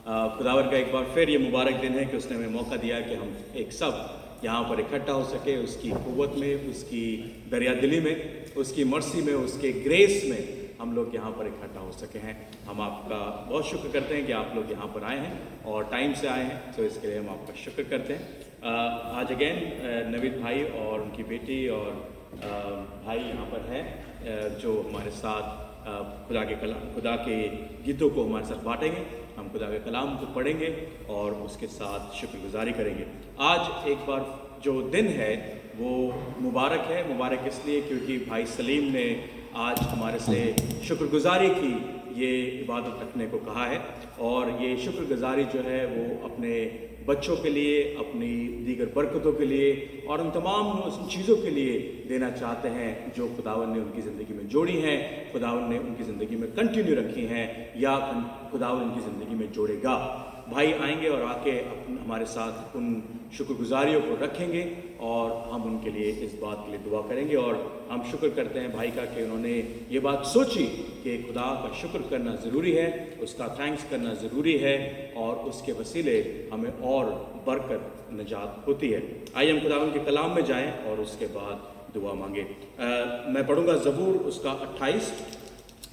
खुदावन का एक बार फिर ये मुबारक दिन है कि उसने हमें मौका दिया कि हम एक सब यहाँ पर इकट्ठा हो सके, उसकी क़ुव्वत में, उसकी दरियादिली में, उसकी मर्सी में, उसके ग्रेस में हम लोग यहाँ पर इकट्ठा हो सके हैं। हम आपका बहुत शुक्र करते हैं कि आप लोग यहाँ पर आए हैं और टाइम से आए हैं, तो इसके लिए हम आपका शुक्र करते हैं। आज अगेन नवीद भाई और उनकी बेटी और भाई यहाँ पर हैं जो हमारे साथ खुदा के गीतों को हमारे साथ बांटेंगे। हम खुदा के कलाम को पढ़ेंगे और उसके साथ शुक्रगुजारी करेंगे। आज एक बार जो दिन है वो मुबारक है। मुबारक इसलिए क्योंकि भाई सलीम ने आज हमारे से शुक्रगुजारी की ये इबादत रखने को कहा है, और ये शुक्रगुजारी जो है वो अपने बच्चों के लिए, अपनी दीगर बरकतों के लिए और उन तमाम चीज़ों के लिए देना चाहते हैं जो खुदावन ने उनकी ज़िंदगी में जोड़ी हैं, खुदावन ने उनकी ज़िंदगी में कंटिन्यू रखी हैं या खुदावन उनकी ज़िंदगी में जोड़ेगा। भाई आएंगे और आके हमारे साथ उन शुक्रगुजारियों को रखेंगे और हम उनके लिए इस बात के लिए दुआ करेंगे। और हम शुक्र करते हैं भाई का कि उन्होंने ये बात सोची कि खुदा का शुक्र करना ज़रूरी है, उसका थैंक्स करना ज़रूरी है और उसके वसीले हमें और बरकत निजात होती है। आइए हम खुदावन के कलाम में जाएं और उसके बाद दुआ मांगे। मैं पढ़ूंगा ज़बूर उसका 28,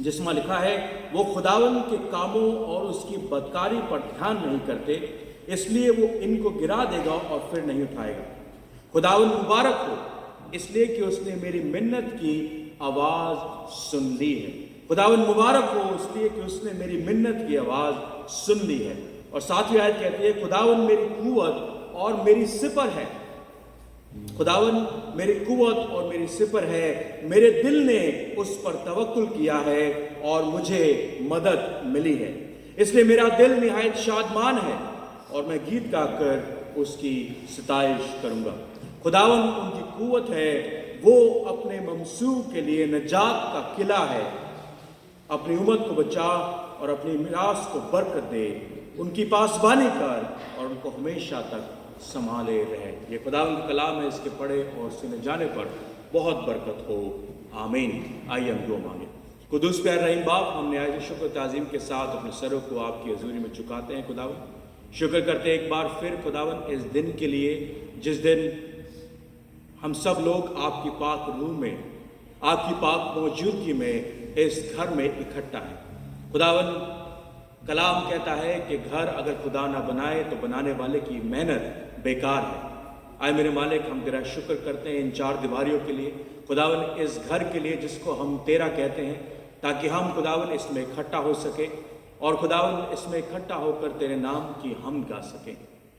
जिसमें लिखा है, वो खुदावन के कामों और उसकी बदकारी पर ध्यान नहीं करते, इसलिए वो इनको गिरा देगा और फिर नहीं उठाएगा। खुदावन मुबारक हो इसलिए कि उसने मेरी मिन्नत की आवाज़ सुन ली है। खुदावन मुबारक हो इसलिए कि उसने मेरी मिन्नत की आवाज़ सुन ली है। और सातवीं आयत कहती है, खुदावन मेरी कुव्वत और मेरी सिपर है। खुदावन मेरी कुव्वत और मेरी सिपर है, मेरे दिल ने उस पर तवक्कुल किया है और मुझे मदद मिली है। इसलिए मेरा दिल निहायत शादमान है और मैं गीत गाकर उसकी सताइश करूंगा। खुदावन उनकी कुव्वत है, वो अपने ममसूह के लिए नजात का किला है। अपनी उम्मत को बचा और अपनी मिरास को बरकत दे, उनकी पासबानी कर और उनको हमेशा तक संभाले रहे। ये खुदावन का कलाम है, इसके पढ़े और सुने जाने पर बहुत बरकत हो, आमीन। आइए हम दुआ मांगे। कुदूस प्यार रहीम बाप, हम निहायत शुक्र ताज़ीम के साथ अपने सरों को आपकी हज़ूरी में झुकाते हैं। खुदावन शुक्र करते हैं एक बार फिर खुदावन इस दिन के लिए जिस दिन हम सब लोग आपकी पाक रूह में, आपकी पाक मौजूदगी में इस घर में इकट्ठा हैं। खुदावन कलाम कहता है कि घर अगर खुदा ना बनाए तो बनाने वाले की मेहनत बेकार है। आए मेरे मालिक, हम तेरा शुक्र करते हैं इन चार दीवारियों के लिए, खुदावन इस घर के लिए जिसको हम तेरा कहते हैं, ताकि हम खुदावन इसमें इकट्ठा हो सके और खुदावन इसमें इकट्ठा होकर तेरे नाम की हम गा सकें।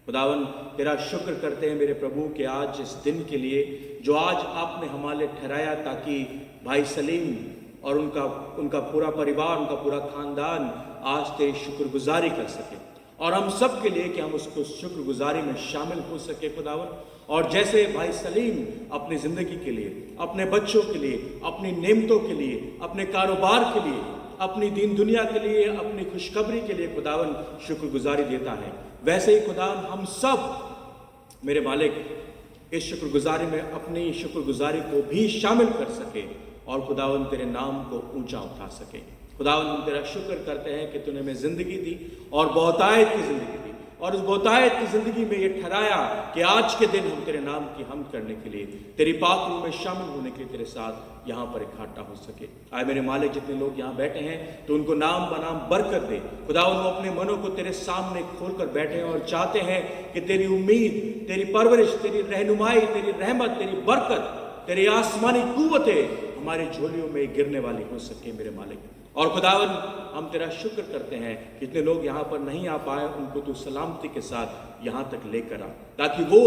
खुदावन तेरा शुक्र करते हैं मेरे प्रभु कि आज इस दिन के लिए जो आज आपने हमारे लिए ठहराया, ताकि भाई सलीम और उनका पूरा परिवार, उनका पूरा खानदान आज तेरी शुक्रगुजारी कर सके, और हम सब के लिए कि हम उसको शुक्रगुजारी में शामिल हो सके खुदावन। और जैसे भाई सलीम अपनी ज़िंदगी के लिए, अपने बच्चों के लिए, अपनी नेमतों के लिए, अपने कारोबार के लिए, अपनी दीन दुनिया के लिए, अपनी खुशखबरी के लिए खुदावन शुक्रगुजारी देता है, वैसे ही खुदावन हम सब मेरे मालिक इस शुक्रगुजारी में अपनी शुक्रगुजारी को भी शामिल कर सके और खुदावन तेरे नाम को ऊंचा उठा सके। खुदावन हम तेरा शुक्र करते हैं कि तूने हमें ज़िंदगी दी और बहुतायत की ज़िंदगी दी, और उस बहुतायत की ज़िंदगी में ये ठहराया कि आज के दिन हम तेरे नाम की हमद करने के लिए, तेरी पाक रूह में शामिल होने के लिए तेरे साथ यहाँ पर इकट्ठा हो सके। आए मेरे मालिक, जितने लोग यहाँ बैठे हैं तो उनको नाम बनाम बरकत दे। खुदावन वो अपने मनों को तेरे सामने खोल कर बैठे हैं और चाहते हैं कि तेरी उम्मीद, तेरी परवरिश, तेरी रहनुमाई, तेरी रहमत, तेरी बरकत, तेरी आसमानी कुव्वतें हमारी झोलियों में गिरने वाली हो सके मेरे मालिक। और खुदावन हम तेरा शुक्र करते हैं, कितने लोग यहाँ पर नहीं आ पाए, उनको तू सलामती के साथ यहाँ तक लेकर आ, ताकि वो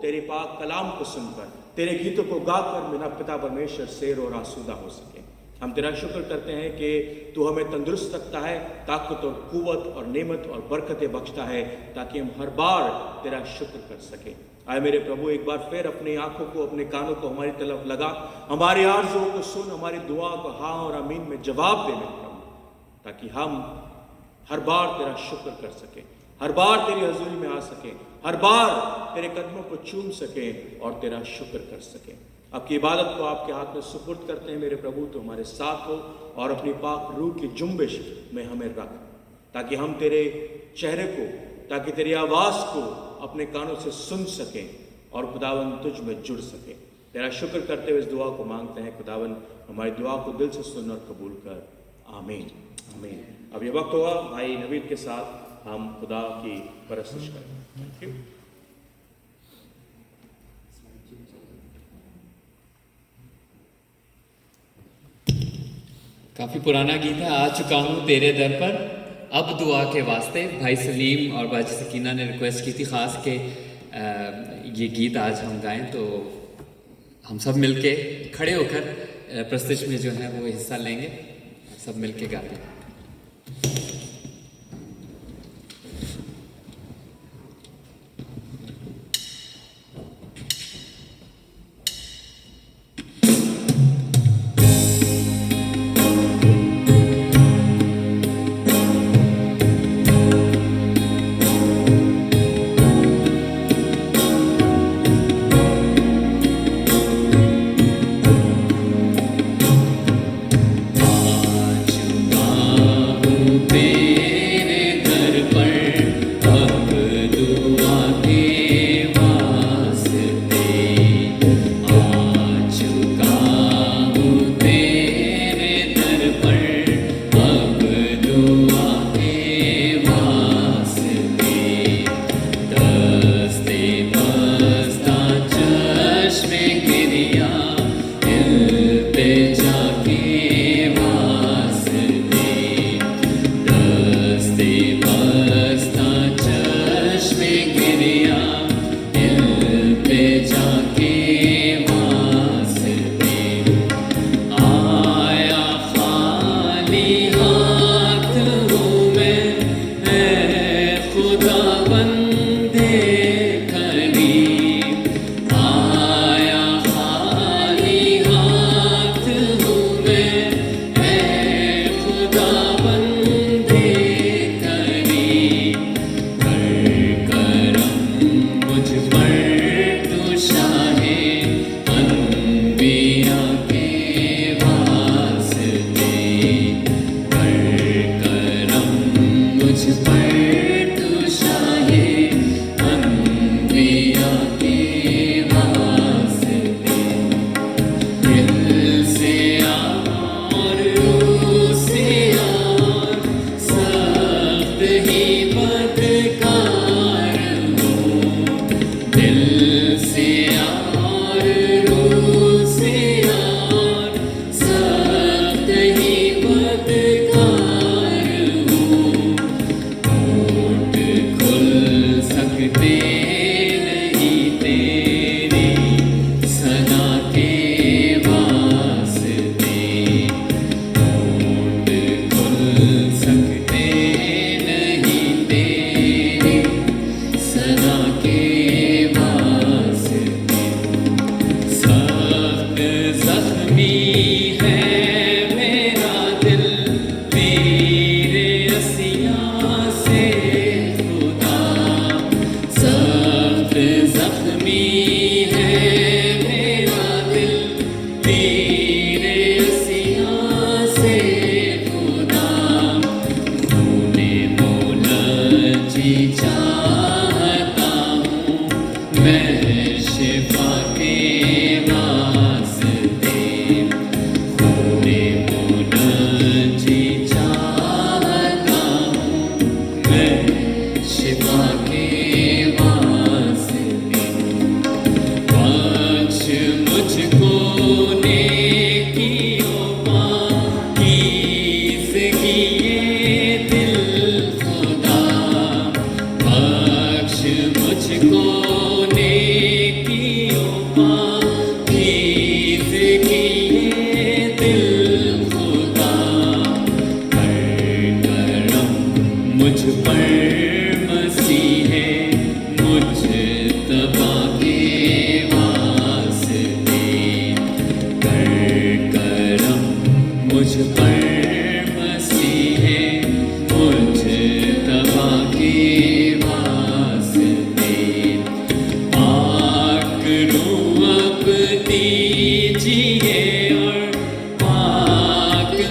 तेरे पाक कलाम को सुनकर, तेरे गीतों को गाकर मेरा पिता परमेश्वर सैर और आसूदा हो सके। हम तेरा शुक्र करते हैं कि तू हमें तंदुरुस्त रखता है, ताकत और कुव्वत और नेमत और बरकतें बख्शता है, ताकि हम हर बार तेरा शुक्र कर सकें। आए मेरे प्रभु, एक बार फिर अपनी आंखों को, अपने कानों को हमारी तरफ लगा, हमारी आरज़ुओं को सुन, हमारी दुआ को हाँ और आमीन में जवाब दे मेरे प्रभु, ताकि हम हर बार तेरा शुक्र कर सकें, हर बार तेरी हजूरी में आ सकें, हर बार तेरे कदमों को चूम सकें और तेरा शुक्र कर सकें। आपकी इबादत को आपके हाथ में सुपुर्द करते हैं मेरे प्रभु, तो हमारे साथ हो और अपनी पाक रूह की जुम्बिश में हमें रख। ताकि हम तेरे चेहरे को, ताकि तेरी आवाज़ को अपने कानों से सुन सकें और खुदावन तुझ में जुड़ सकें। तेरा शुक्र करते हुए इस दुआ को मांगते हैं खुदावन, हमारी दुआ को दिल से सुन और कबूल कर। आमीन आमीन। अब ये वक्त होगा भाई नवीद के साथ हम खुदा की परस्तिश करें। Thank you. काफ़ी पुराना गीत है, आ चुका हूँ तेरे दर पर अब दुआ के वास्ते। भाई सलीम और बाजी सकीना ने रिक्वेस्ट की थी ख़ास के ये गीत आज हम गाएं, तो हम सब मिलके खड़े होकर प्रस्तुति में जो है वो हिस्सा लेंगे, सब मिलके गाते हैं।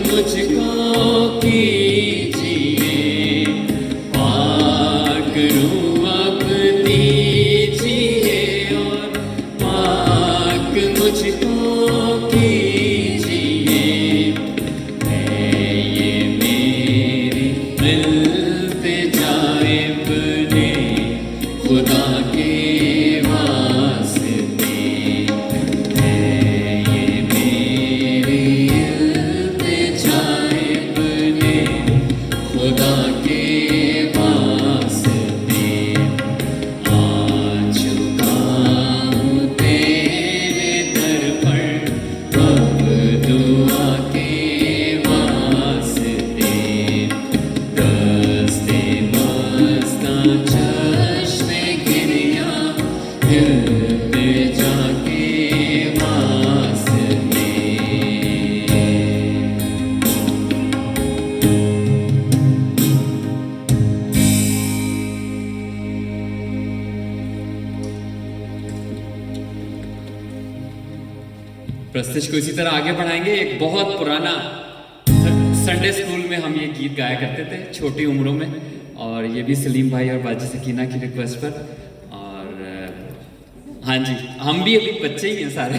मुझको कीजिए करूं अब दीजिए और पाक मुझको कीजिए। है ये मेरी इल्तिजाए अपने खुदा के वास्ते। है ये मेरी इल्तिजाए अपने खुदा के वास्ते। आ चुका हूँ तेरे दर पर अब दुआ के वास्ते। दस्ते मस्ता चश्मे गिरिया इल्तिजा के वास्ते। प्रस्तिश को इसी तरह आगे बढ़ाएंगे। एक बहुत पुराना संडे स्कूल में हम ये गीत गाया करते थे छोटी उम्रों में, और ये भी सलीम भाई और बाजी सकीना की रिक्वेस्ट पर। और हाँ जी, हम भी अभी बच्चे ही हैं सारे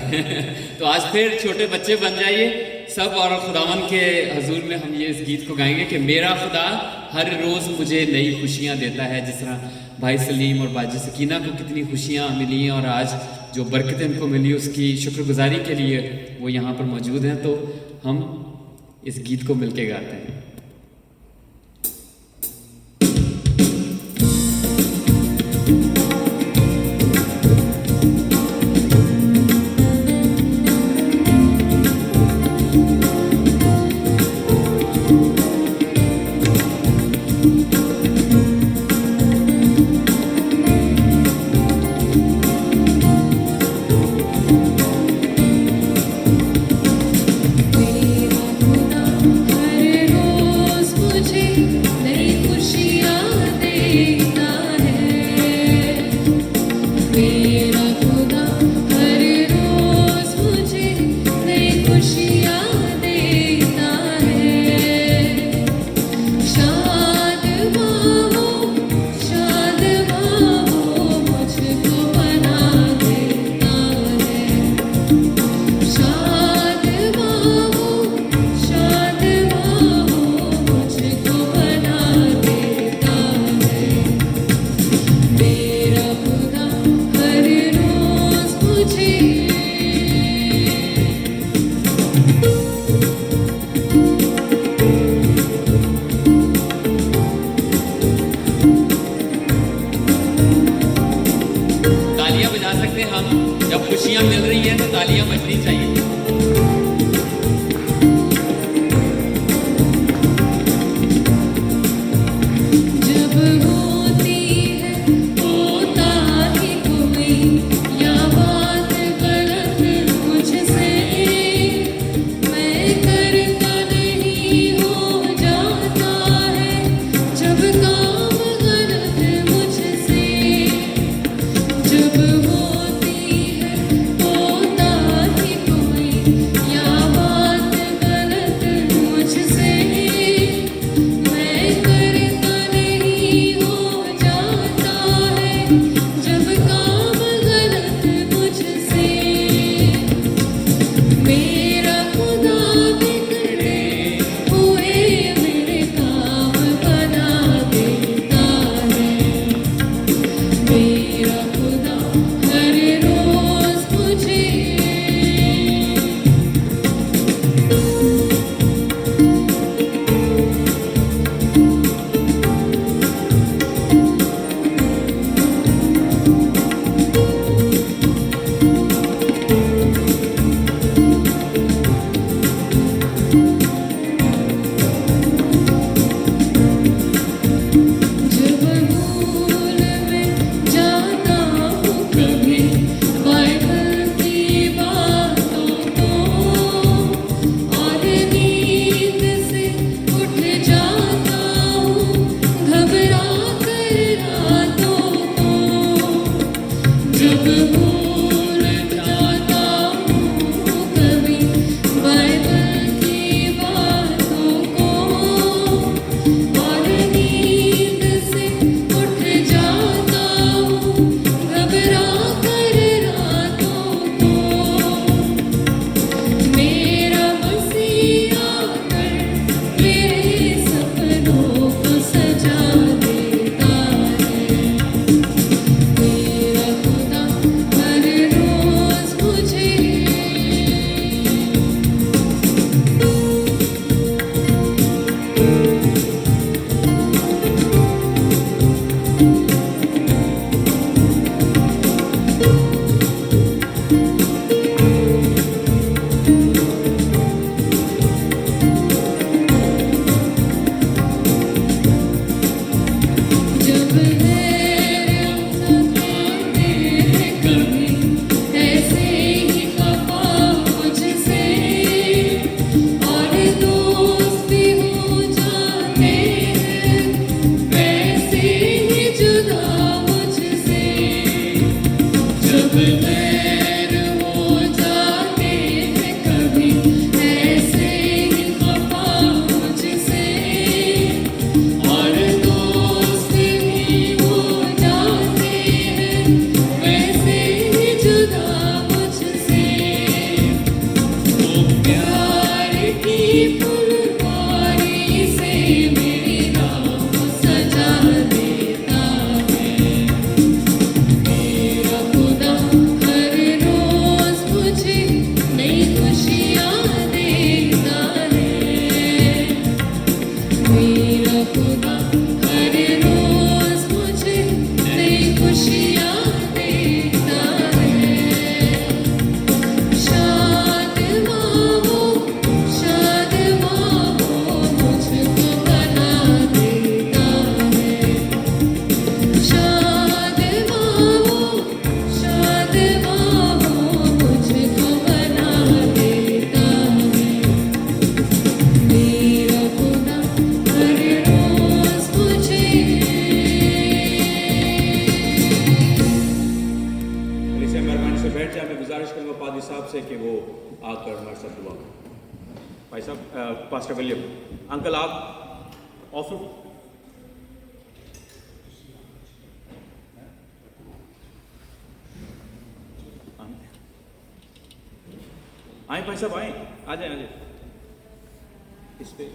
तो आज फिर छोटे बच्चे बन जाइए सब, और खुदावन के हजूर में हम ये इस गीत को गाएंगे कि मेरा खुदा हर रोज़ मुझे नई खुशियाँ देता है। जिस तरह भाई सलीम और बाजी सकीना को कितनी खुशियाँ मिली हैं और आज जो बरकतें उनको मिली उसकी शुक्रगुजारी के लिए वो यहाँ पर मौजूद हैं। तो हम इस गीत को मिलके गाते हैं। जब नैन जाते हैं कभी ऐसे ही खफा मुझसे और दोस्त भी हो जाते हैं वैसे ही जुदा मुझसे जब नैन हो जाते हैं कभी ऐसे ही खफा मुझसे और दोस्त भी हो जाते हैं वैसे ही जुदा मुझसे वो प्यार की फुलवारी से मेरी राह सजा देता है मेरा खुदा हर रोज मुझे नई खुशियाँ देता है मेरा खुदा हर रोज मुझे नई खुशियाँ देता है शाद माहो मुझको बना देता है शाद माहो मुझको बना देता है मेरा खुदा हर रोज मुझे इसे मेहरबानी से बैठ जाए। मैं गुजारिश करूँगा पादी साहब से कि वो आकर हमारे साथ दुआ करें। भाई साहब, पास्टर विलियम अंकल, आप ऑफर आए भाई साहब, आए, आ जाए, आ जाए इस पे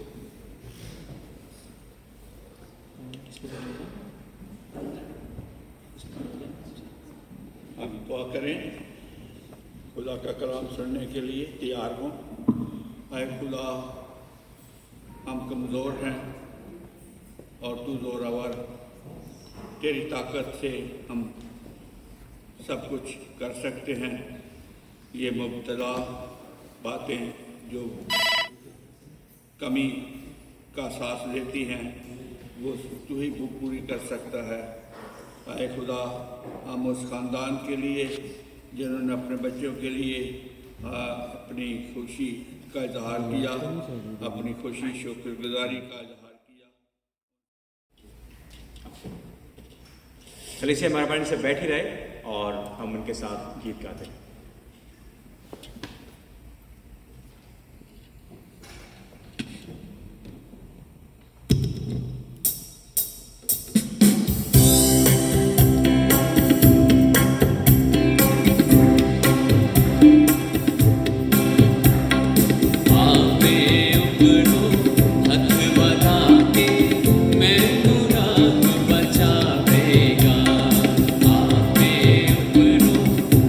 हम दुआ करें। खुदा का कलाम सुनने के लिए तैयार हों। ऐ खुदा, हम कमज़ोर हैं और तू ज़ोरावर, तेरी ताकत से हम सब कुछ कर सकते हैं। ये मुब्तला बातें जो कमी का सांस लेती हैं वो तू ही पूरी कर सकता है। ऐ खुदा, हम उस ख़ानदान के लिए जिन्होंने अपने बच्चों के लिए अपनी खुशी का इजहार किया, अपनी खुशी शुक्रगुजारी का इजहार किया। चलिए मेहरबानी से बैठ ही रहे और हम उनके साथ गीत गाते हैं।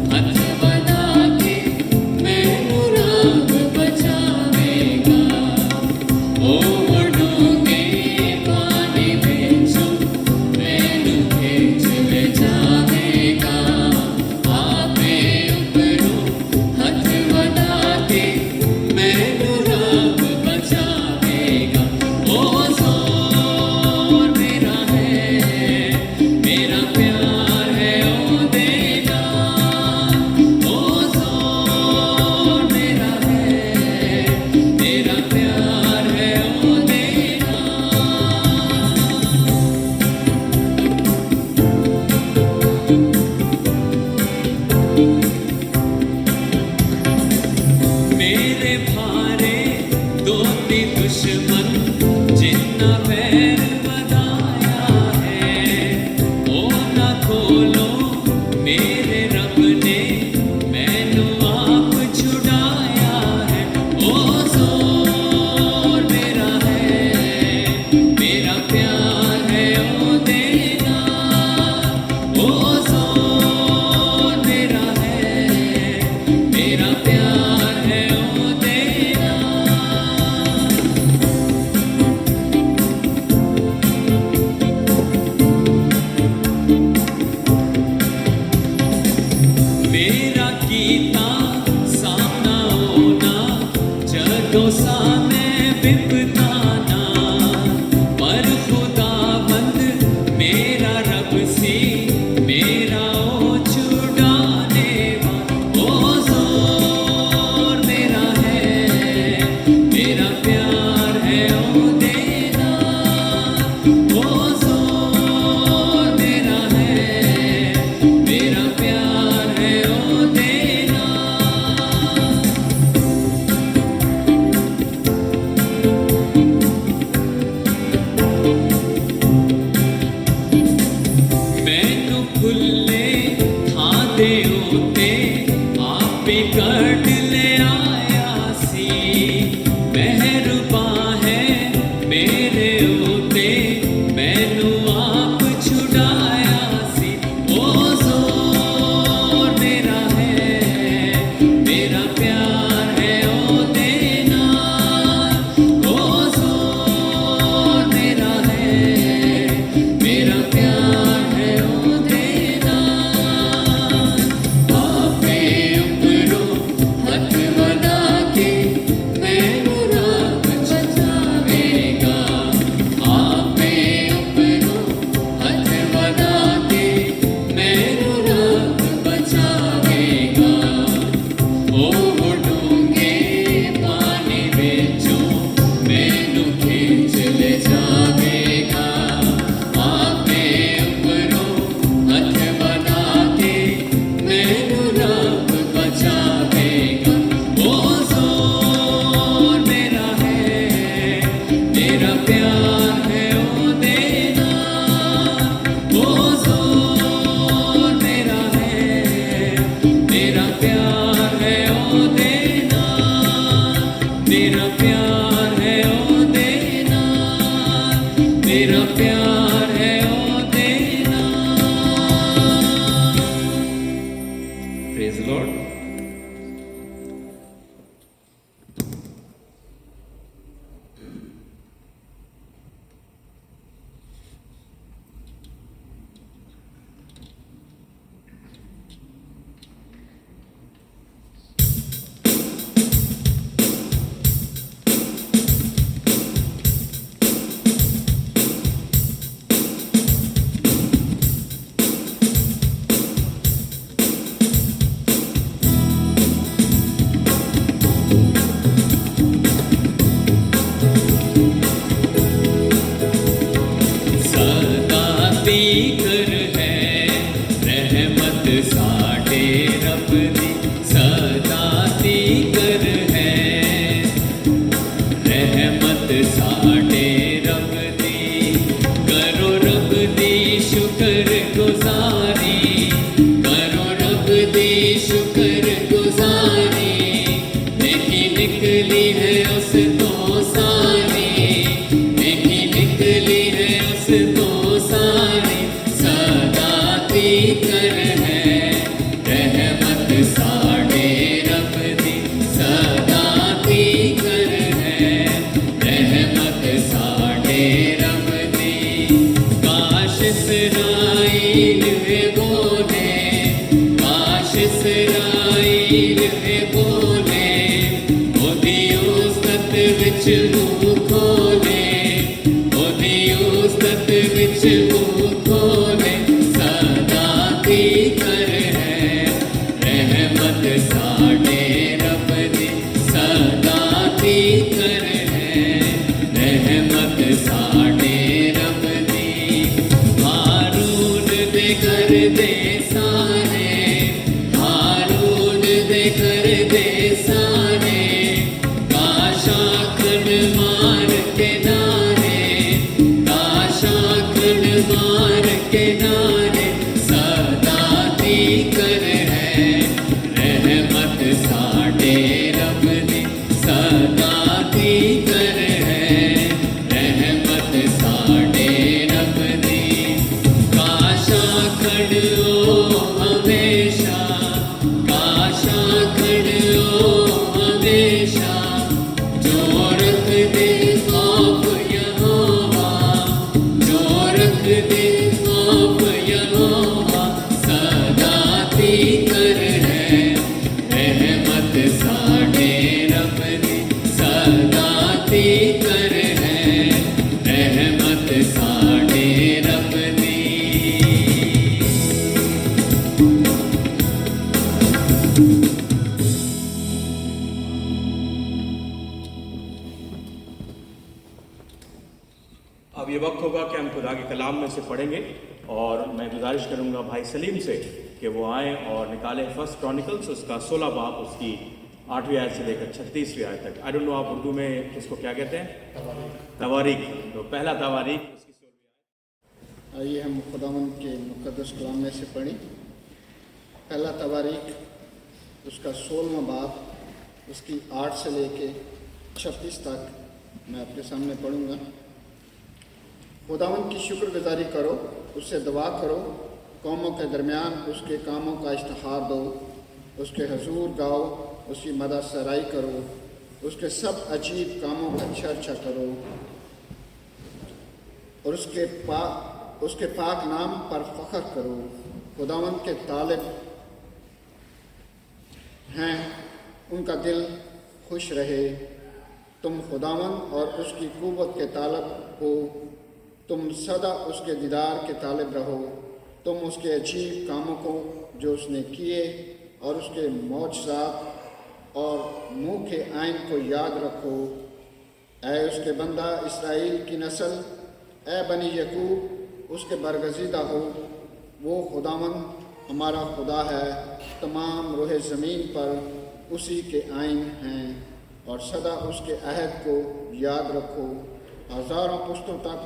हथ दी कर है रहमत साडे रब दी सदा दी कर है रहमत साडे रब दी करो रब दी शुक्र गुजारी करो रब दी शुक्र गुजारी नेकी निकली है उस तो सारी नेकी निकली है उस तो सारी सदा दी कर है रहमत साडे रब दी सदा दी कर है रहमत साडे रब दी काश इसराइल वे बोले काश इसराइल वे बोले ओदी उस्तत विच मुँह खोले ओदी उस्तत विच मुँह खोले सदा दी कर है रहमत साडे रब दी सदा दी कर है रहमत साडे रब दी हारून दे घर दे सारे हारून दे घर दे सारे काशाखन मार के नारे काशाखन मार के नारे सदा दी कर है रहमत साडे रब दी सदा दी कर है रहमत साडे रब दी काशाखन ओ हमेशा काशाखन ओ हमेशा जो रख दे खौफ यहोवा जो रख दे खौफ यहोवा सदा दी कर है रहमत साडे रब दी सदा दी कर है रहमत साडे रब दी अब ये वक्त होगा कि हम खुदा के कलाम में से पढ़ेंगे और मैं गुजारिश करूंगा भाई सलीम से कि वो आएँ और निकालें फर्स्ट क्रॉनिकल्स उसका 16 बाब उसकी 8वीं आयत से लेकर 36वीं आयत तक। आई डोंट नो आप उर्दू में इसको क्या कहते हैं, तवारीख। तो पहला तवारीख उसकी 16वीं आयत। आइए हम खुदावंद के मुक़द्दस कलाम में से पढ़ें। पहला तवारीख उसका 16वां बाब उसकी 8 से लेके 36 तक मैं आपके सामने पढ़ूंगा। खुदावंद की शुक्रगुजारी करो, उससे दुआ करो, कौमों के दरमियान उसके कामों का इश्तहार दो, उसके हजूर गाओ, उसकी मदद सराई करो, उसके सब अजीब कामों का चर्चा करो और उसके पाक नाम पर फ़ख्र करो। खुदावंद के तालिब हैं, उनका दिल खुश रहे। तुम खुदावंद और उसकी कुव्वत के तालिब हो, तुम सदा उसके दीदार के तालिब रहो। तुम उसके अजीब कामों को जो उसने किए और उसके मौजज़ात और मुँह के आइन को याद रखो। ऐ उसके बंदा इसराइल की नस्ल, ऐ बनी यकूब उसके बरगज़ीदा हो। वो खुदावंद हमारा खुदा है, तमाम रोहे ज़मीन पर उसी के आइन हैं और सदा उसके अहद को याद रखो। हज़ारों पुश्तों तक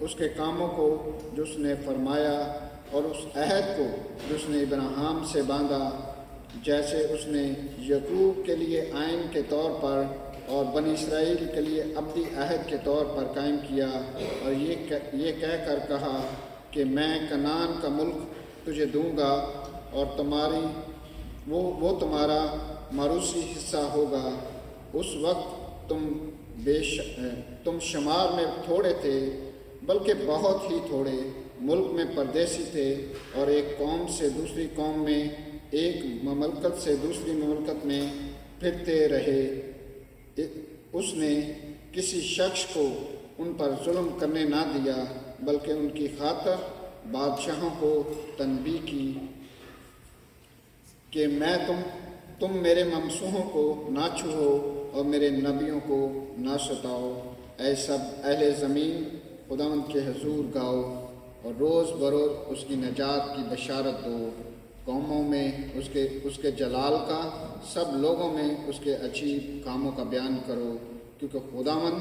उसके कामों को जो उसने फरमाया और उस अहद को जो उसने इब्राहिम से बांधा, जैसे उसने यकूब के लिए आइन के तौर पर और बनी इसराइल के लिए अब्दी अहद के तौर पर कायम किया। और ये कह कर कहा कि मैं कनान का मुल्क तुझे दूंगा और वो तुम्हारा मारूसी हिस्सा होगा। उस वक्त तुम शुमार में थोड़े थे, बल्कि बहुत ही थोड़े, मुल्क में परदेसी थे और एक कौम से दूसरी कौम में, एक ममलकत से दूसरी ममलकत में फिरते रहे। उसने किसी शख्स को उन पर जुल्म करने ना दिया, बल्कि उनकी खातर बादशाहों को तनबीह की कि मैं तुम मेरे ममसूहों को ना छूहो और मेरे नबियों को ना सताओ। ऐ सब अहले ज़मीन खुदावंद के हजूर गाओ। और रोज़ बरोज़ उसकी नजात की बशारत दो। कौमों में उसके जलाल का, सब लोगों में उसके अजीब कामों का बयान करो, क्योंकि खुदावन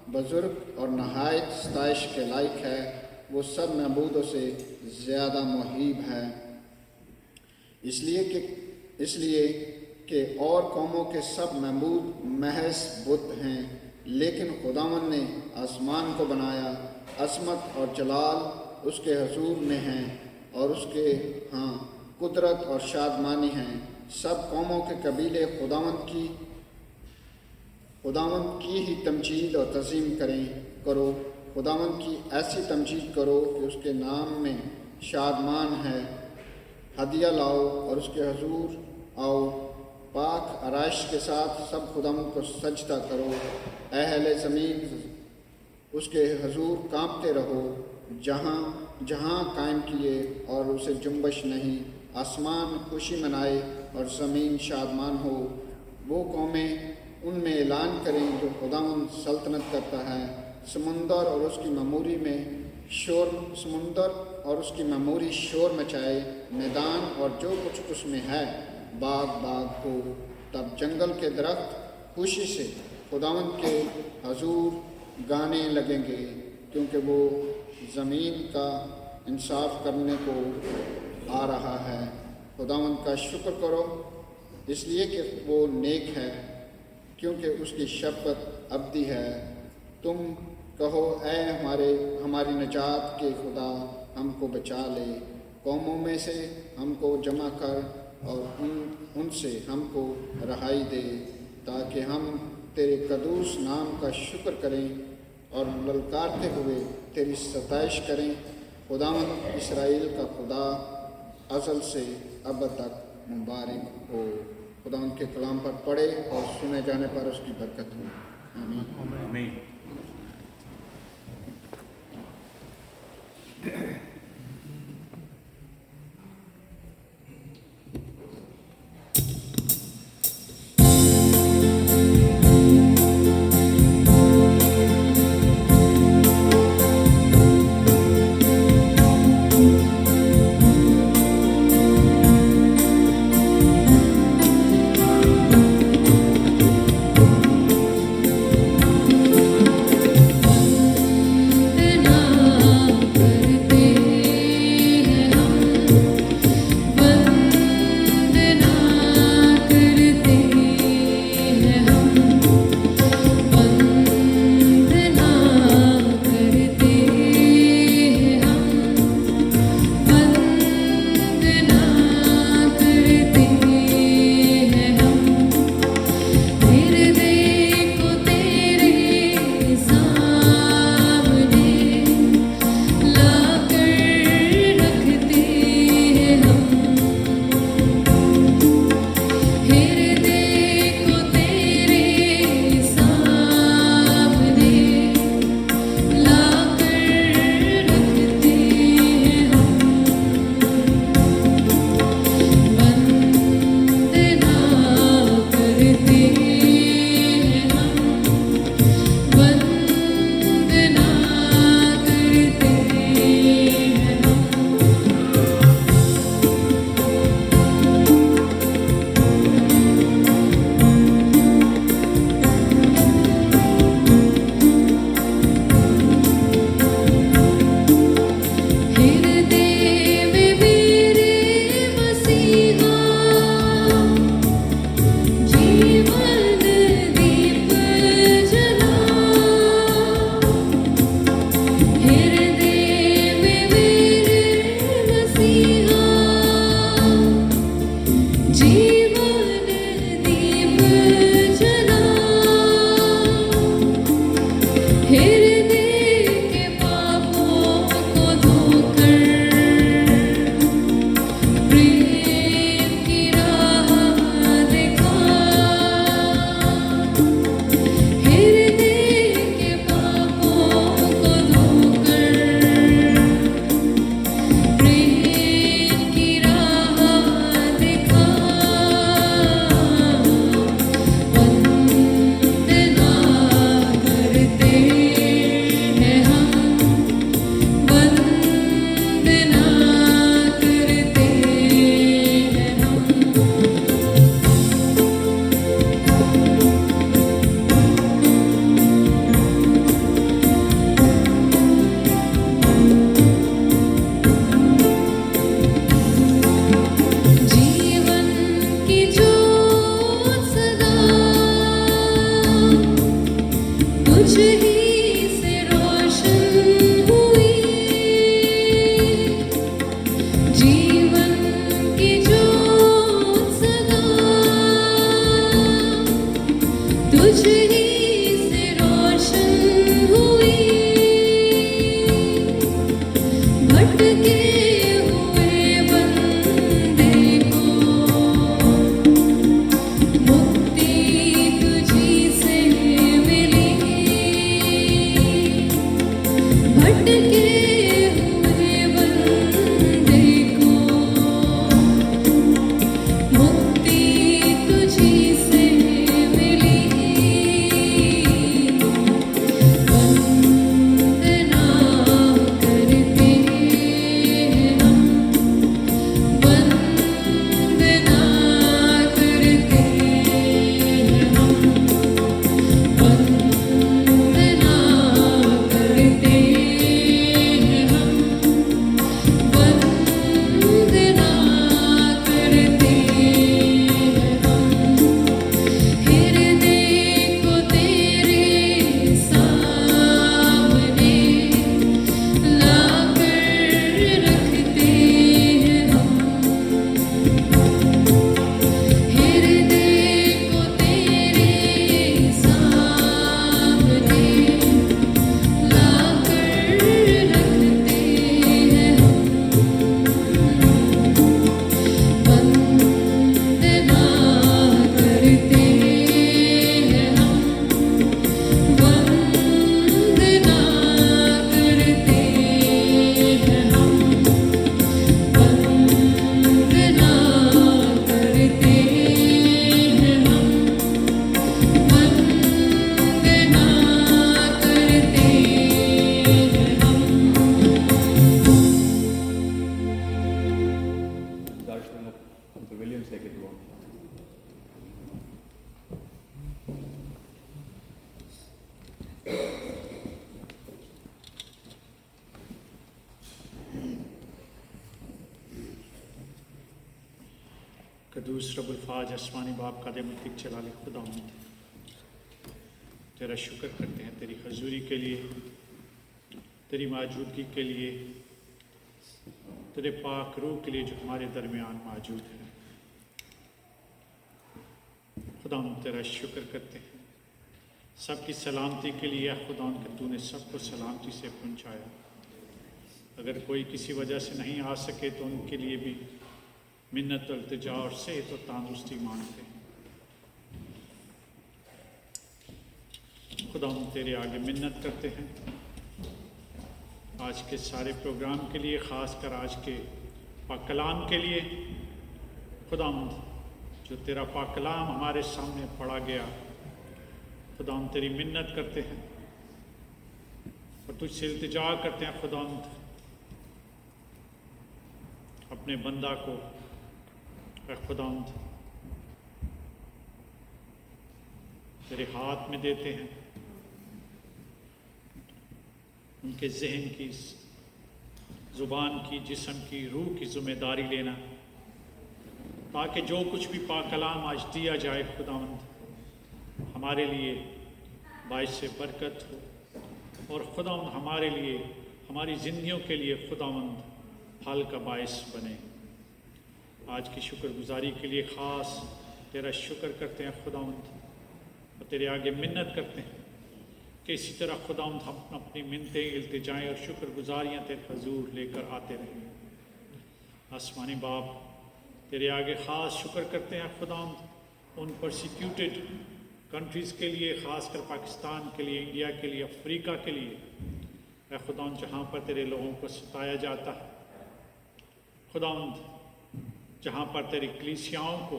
बुज़ुर्ग और नहायत सताइश के लायक है। वो सब मबूदों से ज़्यादा मुहीब है, इसलिए कि और कौमों के सब मबूद महज बुत हैं, लेकिन खुदावन ने आसमान को बनाया। असमत और जलाल उसके हजूर में हैं और उसके हाँ कुदरत और शादमानी हैं। सब कौमों के कबीले खुदावंद की ही तमजीद और तज़ीम करो। खुदावंद की ऐसी तमजीद करो कि उसके नाम में शादमान है। हदिया लाओ और उसके हजूर आओ, पाक आराइश के साथ सब खुदावंद को सजदा करो। अहले ज़मीन उसके हजूर कांपते रहो, जहाँ कायम किए और उसे जुम्बश नहीं। आसमान खुशी मनाए और ज़मीन शादमान हो। वो कौमें उनमें ऐलान करें जो खुदावंद सल्तनत करता है। समुंदर और उसकी ममूरी शोर मचाए। मैदान और जो कुछ उसमें है बाग हो। तब जंगल के दरख्त खुशी से खुदावंद के हजूर गाने लगेंगे, क्योंकि वो ज़मीन का इंसाफ करने को आ रहा है। खुदावंद का शुक्र करो, इसलिए कि वो नेक है, क्योंकि उसकी शफ़क़त अब्दी है। तुम कहो, ऐ हमारी नजात के खुदा, हमको बचा ले। कौमों में से हमको जमा कर और उनसे हमको रहाई दे, ताकि हम तेरे कदूस नाम का शुक्र करें और ललकारते हुए तेरी सताइश करें। खुदावंद इस्राएल का खुदा अज़ल से अब तक मुबारक हो। खुदावंद के कलाम पर पढ़े और सुने जाने पर उसकी बरकत हो। आमीन। आमीन। करते भटके हुए बंदे को मुक्ति तुझी से मिली भटके हुए बंदे को मुक्ति तुझी से मिली वंदना करते हम वंदना करते हम वंदना करते हम वंदना करते हम हृदय को तेरे सामने लाकर रखते हम हृदय को तेरे सामने लाकर रखते हैं वंदना करते हैं हम वंदना करते हैं हम वंदना करते हैं हम वंदना करते हैं Darshan of Uncle Williams take it along. कदूस रब्बुल फाज आसमानी बाप का मुल्क चलाले खुदा तेरा शुक्र करते हैं तेरी हजूरी के लिए तेरी मौजूदगी के लिए तेरे पाक रूह के लिए जो हमारे दरमियान मौजूद है खुदा तेरा शुक्र करते हैं सबकी सलामती के लिए खुदा कि तूने सबको सलामती से पहुंचाया अगर कोई किसी वजह से नहीं आ सके तो उनके लिए भी मिन्नत और इल्तिजा और सेहत और तंदुरुस्ती मांगते हैं खुदा हम तेरे आगे मिन्नत करते हैं आज के सारे प्रोग्राम के लिए ख़ास कर आज के पाक कलाम के लिए खुदा जो तेरा पाक कलाम हमारे सामने पढ़ा गया खुदा हम तेरी मिन्नत करते हैं और तुझसे इल्तिजा करते हैं खुदा अपने बंदा को खुदावंद तेरे हाथ में देते हैं उनके जहन की ज़ुबान की जिस्म की रूह की ज़िम्मेदारी लेना ताकि जो कुछ भी पाक कलाम आज दिया जाए खुदावंद हमारे लिए बाइस से बरकत हो और खुदावंद हमारे लिए हमारी ज़िंदगियों के लिए खुदावंद फल का बाइस बने आज की शुक्रगुजारी के लिए ख़ास तेरा शुक्र करते हैं खुदावंद और तेरे आगे मिन्नत करते हैं कि इसी तरह खुदावंद हम अपनी मिन्नतें इल्तिजाएं और शुक्रगुजारियाँ तेरे हजूर लेकर आते रहें आसमानी बाप तेरे आगे ख़ास शुक्र करते हैं खुदावंद उन परसिक्यूटेड कंट्रीज़ के लिए ख़ासकर पाकिस्तान के लिए इंडिया के लिए अफ्रीका के लिए खुदावंद जहाँ पर तेरे लोगों को सताया जाता है खुदावंद जहाँ पर तेरी कलीसियाओं को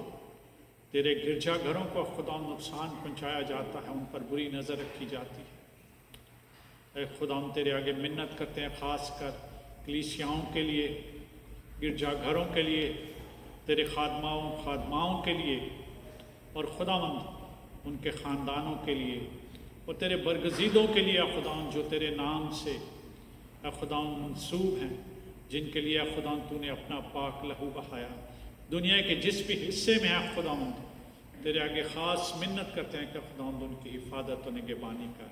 तेरे गिरजाघरों को खुदा नुकसान पहुँचाया जाता है उन पर बुरी नज़र रखी जाती है खुदा हम तेरे आगे मिन्नत करते हैं ख़ास कर कलीसियाओं के लिए गिरजाघरों के लिए तेरे खादमाओं के लिए और खुदावंद उनके ख़ानदानों के लिए और तेरे बरगज़ीदों के लिए खुदावंद जो तेरे नाम से खुदावंद मंसूब हैं जिनके लिए खुदावंद तूने अपना पाक लहू बहाया दुनिया के जिस भी हिस्से में है खुदावंद तेरे आगे ख़ास मिन्नत करते हैं कि खुदावंद उनकी हिफाजत और निगहबानी कर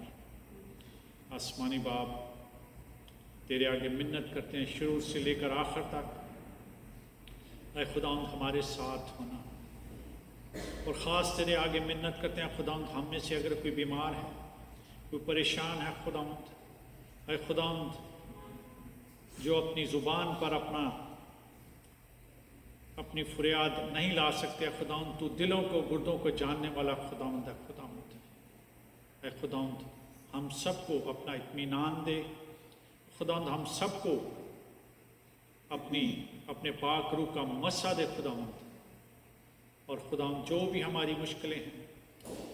आसमानी बाप तेरे आगे मिन्नत करते हैं शुरू से लेकर आखिर तक ऐ खुदावंद हमारे साथ होना और ख़ास तेरे आगे मिन्नत करते हैं खुदावंद हम में से अगर कोई बीमार है कोई परेशान है खुदावंद ऐ खुदावंद जो अपनी ज़ुबान पर अपनी फरियाद नहीं ला सकते, खुदावंद तू दिलों को गुर्दों को जानने वाला खुदावंद है। खुदावंद ऐ खुदावंद हम सबको अपना इत्मीनान दे। खुदावंद हम सबको अपने पाक रूह का मसा दे खुदावंद। और खुदावंद जो भी हमारी मुश्किलें हैं,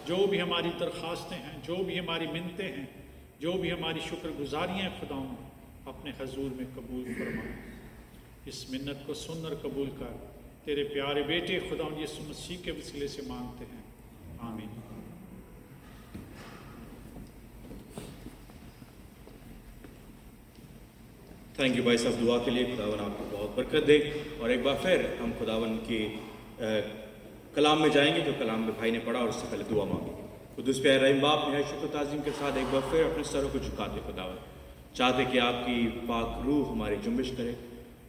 जो भी हमारी दरख्वास्तें हैं, जो भी हमारी मिन्नतें हैं, जो भी हमारी शुक्रगुजारियाँ हैं, खुदावंद अपने हजूर में कबूल फरमा। इस मिन्नत को सुन और कबूल कर। तेरे प्यारे बेटे खुदावंद यीशु मसीह के वसीले से मांगते हैं, आमीन। थैंक यू भाई साहब दुआ के लिए। खुदावन आपको बहुत बरकत दे। और एक बार फिर हम खुदावन की कलाम में जाएंगे जो कलाम में भाई ने पढ़ा, और उससे पहले दुआ मांगेंगे। कुदूस प्यारे रहीम बाप ने शुक्र ताज़ीम के साथ एक बार फिर अपने सरों को झुकाते खुदावन चाहते कि आपकी पाक रूह हमारी जुम्बिश करे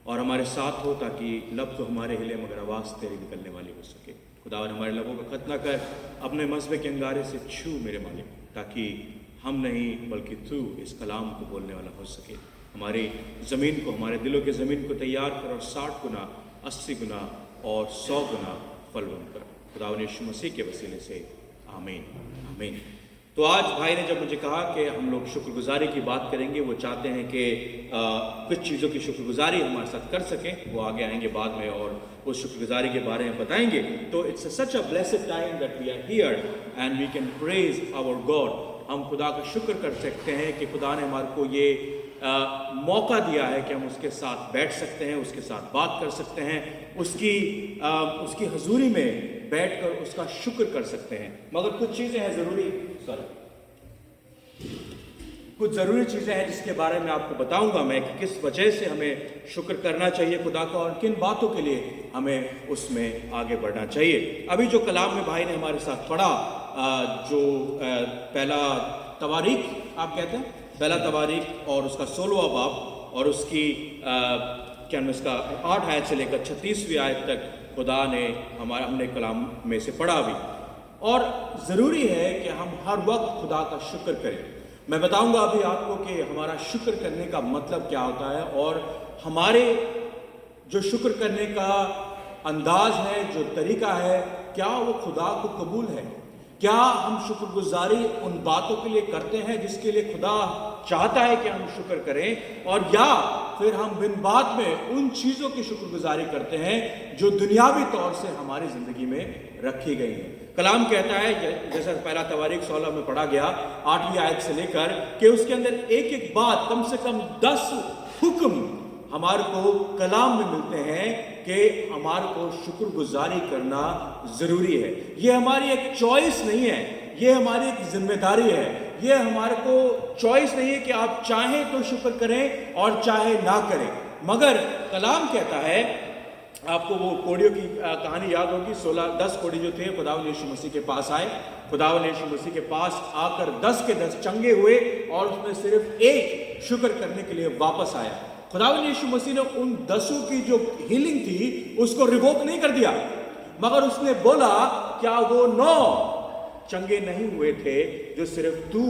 और हमारे साथ हो, ताकि लब तो हमारे हिले मगर आवाज़ तेरी निकलने वाली हो सके। खुदावन हमारे लबों को खत न कर, अपने मसबे के अंगारे से छू मेरे मालिक, ताकि हम नहीं बल्कि तू इस कलाम को बोलने वाला हो सके। हमारी ज़मीन को, हमारे दिलों की ज़मीन को तैयार कर और 60 गुना, 80 गुना और 100 गुना फलवंत कर। खुदावन यीशु मसीह के वसीले से आमीन, आमीन। तो आज भाई ने जब मुझे कहा कि हम लोग शुक्रगुजारी की बात करेंगे, वो चाहते हैं कि कुछ चीज़ों की शुक्रगुजारी हमारे साथ कर सकें, वो आगे आएंगे बाद में और उस शुक्रगुजारी के बारे में बताएंगे। तो it's such a blessed time that we are here and we can praise our God. हम खुदा का शुक्र कर सकते हैं कि खुदा ने हमारे को ये मौका दिया है कि हम उसके साथ बैठ सकते हैं, उसके साथ बात कर सकते हैं, उसकी हजूरी में बैठकर उसका शुक्र कर सकते हैं। मगर कुछ चीज़ें हैं ज़रूरी, कुछ ज़रूरी चीज़ें हैं जिसके बारे में आपको बताऊंगा मैं कि किस वजह से हमें शुक्र करना चाहिए खुदा का और किन बातों के लिए हमें उसमें आगे बढ़ना चाहिए। अभी जो कलाम में भाई ने हमारे साथ पढ़ा, जो पहला तवारीख आप कहते हैं, पहला तवारीख और उसका 16वां बाब और उसकी क्या नाम इसका 8 आयत से लेकर 36वीं आयत तक खुदा ने हमने कलाम में से पढ़ा भी। और ज़रूरी है कि हम हर वक्त खुदा का शुक्र करें। मैं बताऊंगा अभी आपको कि हमारा शुक्र करने का मतलब क्या होता है और हमारे जो शुक्र करने का अंदाज है, जो तरीका है, क्या वो खुदा को कबूल है। क्या हम शुक्रगुजारी उन बातों के लिए करते हैं जिसके लिए खुदा चाहता है कि हम शुक्र करें, और या फिर हम बिन बात में उन चीज़ों की शुक्रगुजारी करते हैं जो दुनियावी तौर से हमारी ज़िंदगी में रखी गई हैं। कलाम कहता है, जैसा पहला तवारीख 16 में पढ़ा गया 8वीं आयत से लेकर, कि उसके अंदर एक एक बात, कम से कम 10 हुक्म हमारे को कलाम में मिलते हैं कि हमारे को शुक्रगुजारी करना ज़रूरी है। ये हमारी एक चॉइस नहीं है, ये हमारी एक जिम्मेदारी है। ये हमारे को चॉइस नहीं है कि आप चाहें तो शुक्र करें और चाहे ना करें। मगर कलाम कहता है, आपको वो कोड़ियों की कहानी याद होगी, 10 कोड़ी जो थे खुदावंद यीशु मसीह के पास आए। खुदावंद यीशु मसीह के पास आकर 10 के 10 चंगे हुए और उसमें सिर्फ एक शुक्र करने के लिए वापस आया। खुदावंद यीशु मसीह ने उन 10 की जो हीलिंग थी उसको रिवोक नहीं कर दिया, मगर उसने बोला क्या वो 9 चंगे नहीं हुए थे जो सिर्फ तू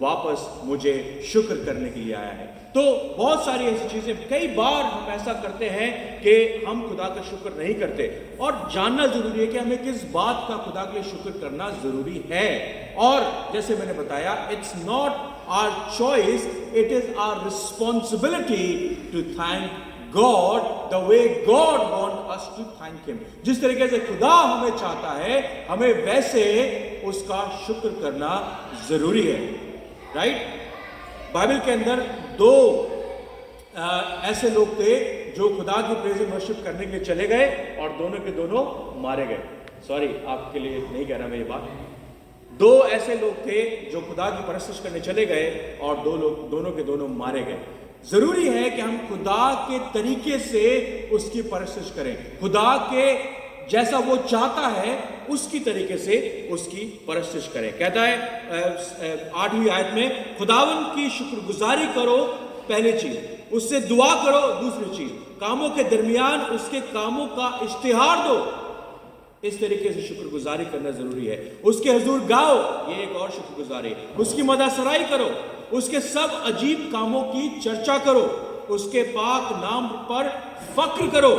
वापस मुझे शुक्र करने के लिए आया है। तो बहुत सारी ऐसी चीजें, कई बार हम ऐसा करते हैं कि हम खुदा का शुक्र नहीं करते, और जानना जरूरी है कि हमें किस बात का खुदा के लिए शुक्र करना जरूरी है। और जैसे मैंने बताया, it's not our choice, it is our responsibility to thank God the way God wants us to thank Him। जिस तरीके से खुदा हमें चाहता है, हमें वैसे उसका शुक्र करना जरूरी है। राइट? बाइबल के अंदर 2 ऐसे लोग थे जो खुदा की प्रेज एंड वर्शिप करने के लिए चले गए और दोनों के दोनों मारे गए। सॉरी, आपके लिए नहीं कह रहा मैं ये बात। 2 ऐसे लोग थे जो खुदा की परस्तिश करने चले गए और दोनों के दोनों मारे गए। जरूरी है कि हम खुदा के तरीके से उसकी परस्तिश करें, खुदा के जैसा वो चाहता है उसकी तरीके से उसकी परस्तिश करें। कहता है 8वीं आयत में, खुदावन की शुक्रगुजारी करो पहली चीज, उससे दुआ करो दूसरी चीज, कामों के दरमियान उसके कामों का इश्तिहार दो। इस तरीके से शुक्रगुजारी करना जरूरी है। उसके हुजूर गाओ, ये एक और शुक्रगुजारी। उसकी मदासराई करो, उसके सब अजीब कामों की चर्चा करो। उसके पाक नाम पर फक्र करो।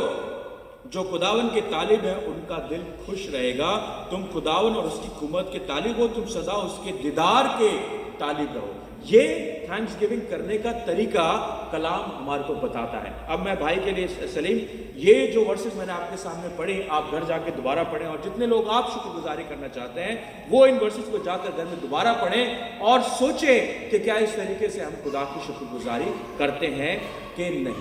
जो खुदावन के तालिब है उनका दिल खुश रहेगा। तुम खुदावन और उसकी कुमत के तालिब हो, तुम सदा उसके दीदार के तालिब रहो। ये थैंक्स गिविंग करने का तरीका कलाम हमारे को बताता है। अब मैं भाई के लिए सलीम, ये जो वर्सेस मैंने आपके सामने पढ़े, आप घर जाके दोबारा पढ़ें, और जितने लोग आप शुक्रगुजारी करना चाहते हैं वो इन वर्सेस को जाकर घर में दोबारा पढ़ें और सोचें कि क्या इस तरीके से हम खुदा की शुक्रगुजारी करते हैं कि नहीं।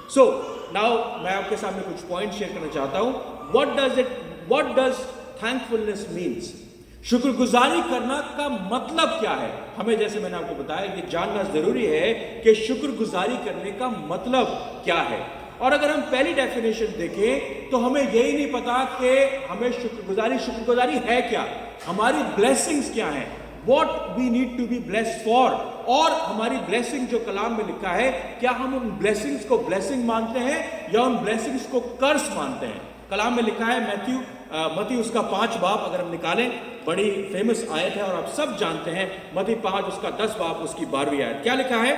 सो नाउ मैं आपके सामने कुछ पॉइंट शेयर करना चाहता हूं। What does thankfulness means? शुक्रगुजारी करना का मतलब क्या है? हमें, जैसे मैंने आपको बताया, कि जानना जरूरी है कि शुक्रगुजारी करने का मतलब क्या है। और अगर हम पहली डेफिनेशन देखें तो हमें यही नहीं पता कि हमें शुक्रगुजारी है क्या, हमारी ब्लेसिंग्स क्या हैं, What we need to be blessed for, और हमारी ब्लेसिंग जो कलाम में लिखा है, क्या हम उन ब्लेसिंग्स को ब्लेसिंग मानते हैं या उन ब्लेसिंग्स को कर्स मानते हैं? कलाम में लिखा है मत्ती उसका 5 बाब अगर हम निकालें, बड़ी फेमस आयत है और आप सब जानते हैं। मत्ती 5 उसका 10 बाब उसकी 12वीं आयत क्या लिखा है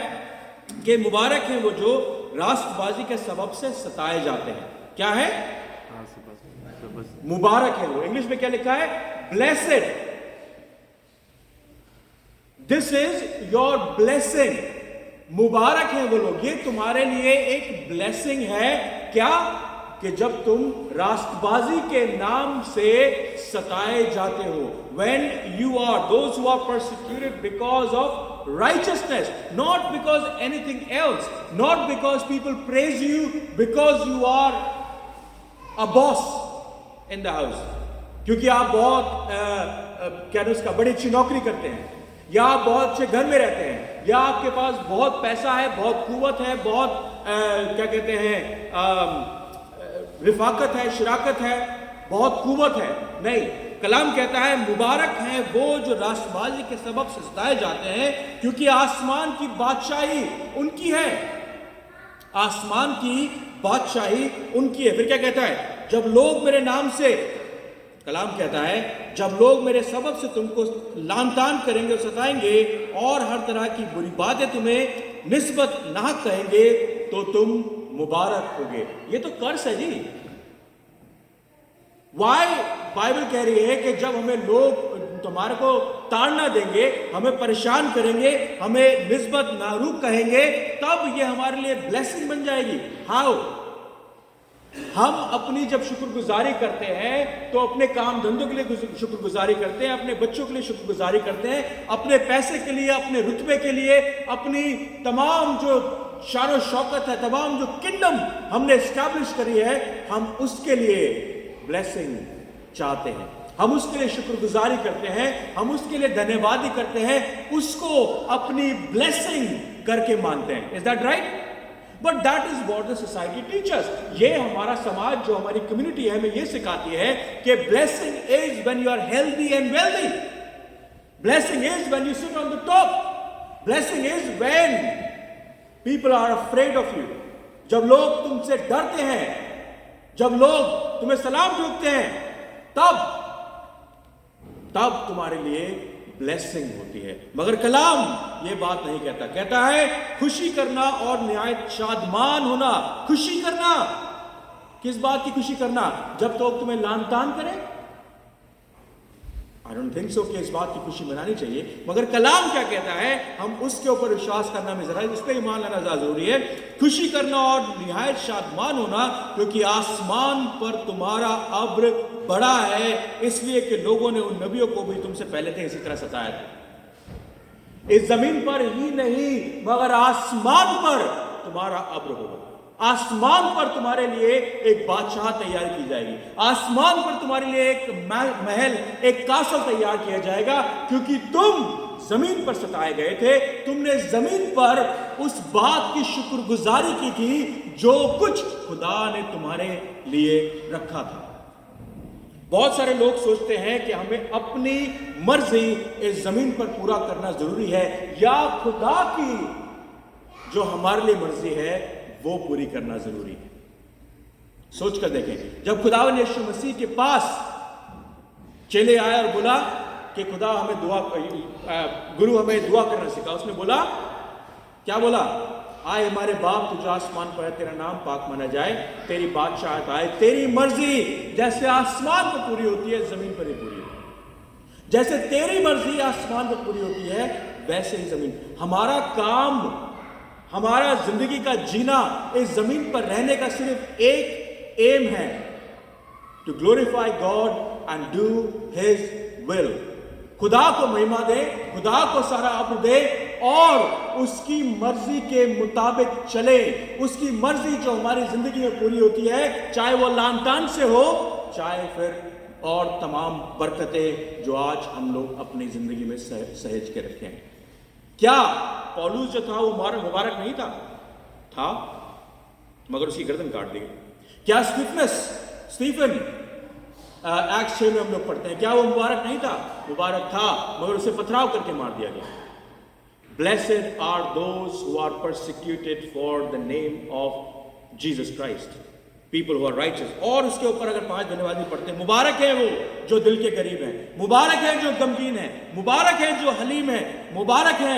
कि मुबारक है वो जो राष्ट्रबाजी के सबब से सताए जाते हैं। क्या है? मुबारक है वो। इंग्लिश में क्या लिखा है? Blessed. This is your blessing. मुबारक है वो लोग, ये तुम्हारे लिए एक ब्लेसिंग है। क्या? कि जब तुम राष्ट्रबाजी के नाम से सताए जाते हो। When you are those who are persecuted because of righteousness, not because anything else, not because people praise you, because you are a boss in the house, क्योंकि आप बहुत क्या उसका बड़ी अच्छी नौकरी करते हैं, या आप बहुत अच्छे घर में रहते हैं, या आपके पास बहुत पैसा है, बहुत कुव्वत है, बहुत क्या कहते हैं रिफाकत है, शराकत है, बहुत कुव्वत है। नहीं, कलाम कहता है मुबारक हैं वो जो राष्ट्रबाजी के सबब से सताए जाते हैं, क्योंकि आसमान की बादशाही उनकी है। आसमान की बादशाही उनकी है। फिर क्या कहता है? जब लोग मेरे नाम से, कलाम कहता है, जब लोग मेरे सबब से तुमको लानतान करेंगे और सताएंगे और हर तरह की बुरी बातें तुम्हें निस्बत नाहक कहेंगे, तो तुम मुबारक होगे। ये तो कर्स है जी। वाई बाइबल कह रही है कि जब हमें लोग तुम्हारे को ताड़ना देंगे, हमें परेशान करेंगे, हमें निस्बत नारूक कहेंगे, तब ये हमारे लिए ब्लेसिंग बन जाएगी। हाउ? हम अपनी जब शुक्रगुजारी करते हैं तो अपने काम धंधों के लिए शुक्रगुजारी करते हैं, अपने बच्चों के लिए शुक्रगुजारी करते हैं, अपने पैसे के लिए, अपने रुतबे के लिए, अपनी तमाम जो शान शौकत है, तमाम जो किंगडम हमने एस्टैब्लिश करी है, हम उसके लिए ब्लेसिंग चाहते हैं, हम उसके लिए शुक्रगुजारी करते हैं, हम उसके लिए धन्यवादी करते हैं, उसको अपनी ब्लेसिंग करके मानते हैं। Is that right? But that is what the society teachers. ये हमारा समाज, जो हमारी कम्युनिटी है, हमें ये सिखाती है कि blessing is when you are healthy and wealthy, blessing is when you sit on the top, blessing is when people are afraid of you. जब लोग तुमसे डरते हैं, जब लोग तुम्हें सलाम ठोकते हैं, तब तुम्हारे लिए ब्लेसिंग होती है। मगर कलाम ये बात नहीं कहता। कहता है खुशी करना और निहायत शादमान होना। खुशी करना, किस बात की खुशी करना? जब तो तुम्हें लानतान करें? आई डोंट थिंक सो कि इस बात की खुशी मनानी चाहिए। मगर कलाम क्या कहता है? हम उसके ऊपर विश्वास करना में जरा, इस पर ईमान लाना ज्यादा जरूरी है। खुशी करना और निहायत शादमान होना, क्योंकि आसमान पर तुम्हारा अब्र बड़ा है, इसलिए कि लोगों ने उन नबियों को भी तुमसे पहले थे इसी तरह सताया था। इस जमीन पर ही नहीं मगर आसमान पर तुम्हारा अब्र होगा। आसमान पर तुम्हारे लिए एक बादशाह तैयार की जाएगी, आसमान पर तुम्हारे लिए एक महल, एक कासल तैयार किया जाएगा, क्योंकि तुम जमीन पर सताए गए थे। तुमने जमीन पर उस बात की शुक्रगुजारी की थी जो कुछ खुदा ने तुम्हारे लिए रखा था। बहुत सारे लोग सोचते हैं कि हमें अपनी मर्जी इस जमीन पर पूरा करना जरूरी है, या खुदा की जो हमारे लिए मर्जी है वो पूरी करना जरूरी है। सोच कर देखें, जब खुदावन यीशु मसीह के पास चेले आया और बोला कि खुदा हमें गुरु हमें दुआ करना सिखा, उसने बोला, क्या बोला? आए हमारे बाप तू जो आसमान पर है, तेरा नाम पाक माना जाए, तेरी बादशाहत आए, तेरी मर्जी जैसे आसमान पर पूरी होती है जमीन पर ही पूरी होती है। जैसे तेरी मर्जी आसमान पर पूरी होती है वैसे ही जमीन। हमारा काम, हमारा जिंदगी का जीना इस जमीन पर रहने का सिर्फ एक एम है, to glorify God and do his will. खुदा को महिमा दे, खुदा को सारा अब्र दे और उसकी मर्जी के मुताबिक चले। उसकी मर्जी जो हमारी जिंदगी में पूरी होती है, चाहे वो लान से हो, चाहे फिर और तमाम बरकतें जो आज हम लोग अपनी जिंदगी में सहेज के रखे हैं। क्या पौलुस जो था वो मुबारक नहीं था मगर उसकी गर्दन काट दी गई। क्या स्टीफन एक्ट 6 में हम लोग पढ़ते हैं, क्या वो मुबारक नहीं था? मुबारक था, मगर उसे पथराव करके मार दिया गया। Blessed are those who are persecuted for the name of Jesus Christ, people who are righteous। और उसके ऊपर अगर 5 धन्यवाद भी पढ़ते हैं, मुबारक है वो जो दिल के करीब है, मुबारक है जो गमगीन है, मुबारक है जो हलीम है, मुबारक है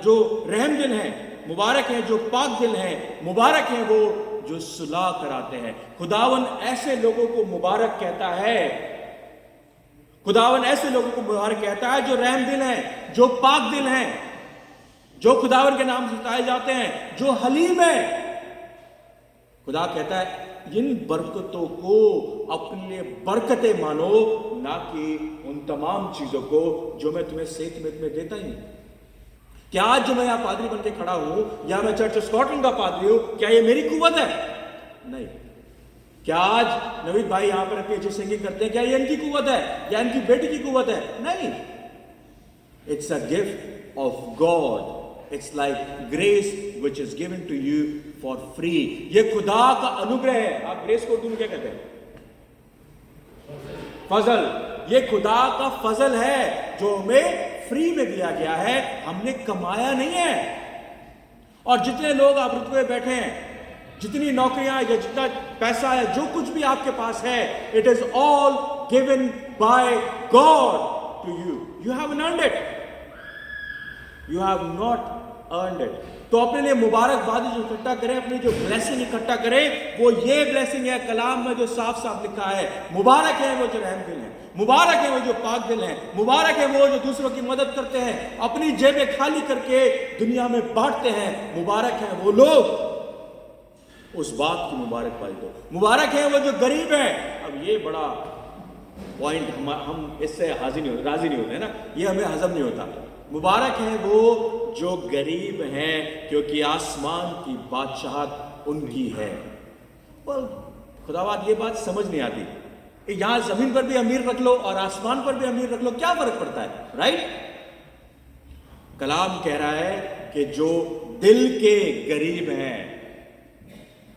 जो रहम दिल है, मुबारक है जो पाक दिल है, मुबारक है वो जो सुलह कराते हैं। खुदावन ऐसे लोगों को मुबारक कहता है, खुदावन ऐसे लोगों को मुबारक कहता है जो रहम दिल है, जो पाक दिल है, जो खुदावन के नाम से सताए जाते हैं, जो हलीम है। खुदा कहता है इन बरकतों को अपने लिए बरकतें मानो, ना कि उन तमाम चीजों को जो मैं तुम्हें सेहत में देता ही नहीं। क्या आज जो मैं यहां पादरी बन के खड़ा हूं या मैं चर्च ऑफ स्कॉटलैंड का पादरी हूं, क्या ये मेरी कुव्वत है? नहीं। क्या आज नवीद भाई यहां पर अपनी अच्छी सिंगिंग करते हैं, क्या ये इनकी कुव्वत है या इनकी बेटी की कुव्वत है? नहीं। It's a gift of God. It's like grace which is given to you for free. ये खुदा का अनुग्रह है। आप ग्रेस को उर्दू में क्या कहते हैं? फजल। ये खुदा का फजल है जो हमें फ्री में दिया गया है, हमने कमाया नहीं है। और जितने लोग आप रुतबे में बैठे हैं, जितनी नौकरियां या जितना पैसा है, जो कुछ भी आपके पास है, it is all given by God to you. You have earned it, you have not earned it. तो अपने लिए मुबारकबादी जो इकट्ठा करें, अपनी जो ब्लेसिंग इकट्ठा करें, वो ये ब्लेसिंग है कलाम में जो साफ साफ लिखा है। मुबारक है वो जो रहम दिल है, मुबारक है वो जो पाक दिल है, मुबारक है वो जो दूसरों की मदद करते हैं, अपनी जेबें खाली करके दुनिया में बांटते हैं। मुबारक है वो लोग, उस बात की मुबारकबादी दो। मुबारक है वो जो गरीब है। अब ये बड़ा पॉइंट हम इससे राजी नहीं होते ना, ये हमें हजम नहीं होता। मुबारक है वो जो गरीब हैं, क्योंकि आसमान की बादशाहत उनकी है। खुदावंद ये बात समझ नहीं आती। यहां जमीन पर भी अमीर रख लो और आसमान पर भी अमीर रख लो, क्या फर्क पड़ता है? राइट? कलाम कह रहा है कि जो दिल के गरीब हैं,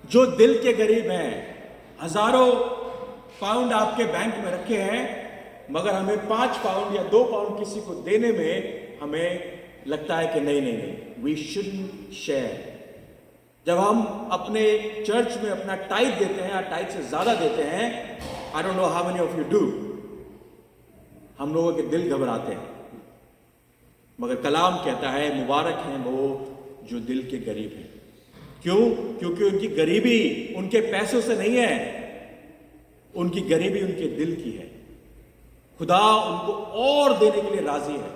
जो दिल के गरीब हैं, हजारों पाउंड आपके बैंक में रखे हैं, मगर हमें 5 पाउंड या 2 पाउंड किसी को देने में हमें लगता है कि नहीं, वी शुडंट शेयर। जब हम अपने चर्च में अपना टाइट देते हैं या टाइट से ज्यादा देते हैं, I don't know how many of you do, हम लोगों के दिल घबराते हैं। मगर कलाम कहता है मुबारक हैं वो जो दिल के गरीब हैं। क्यों? क्योंकि उनकी गरीबी उनके पैसों से नहीं है, उनकी गरीबी उनके दिल की है। खुदा उनको और देने के लिए राजी है,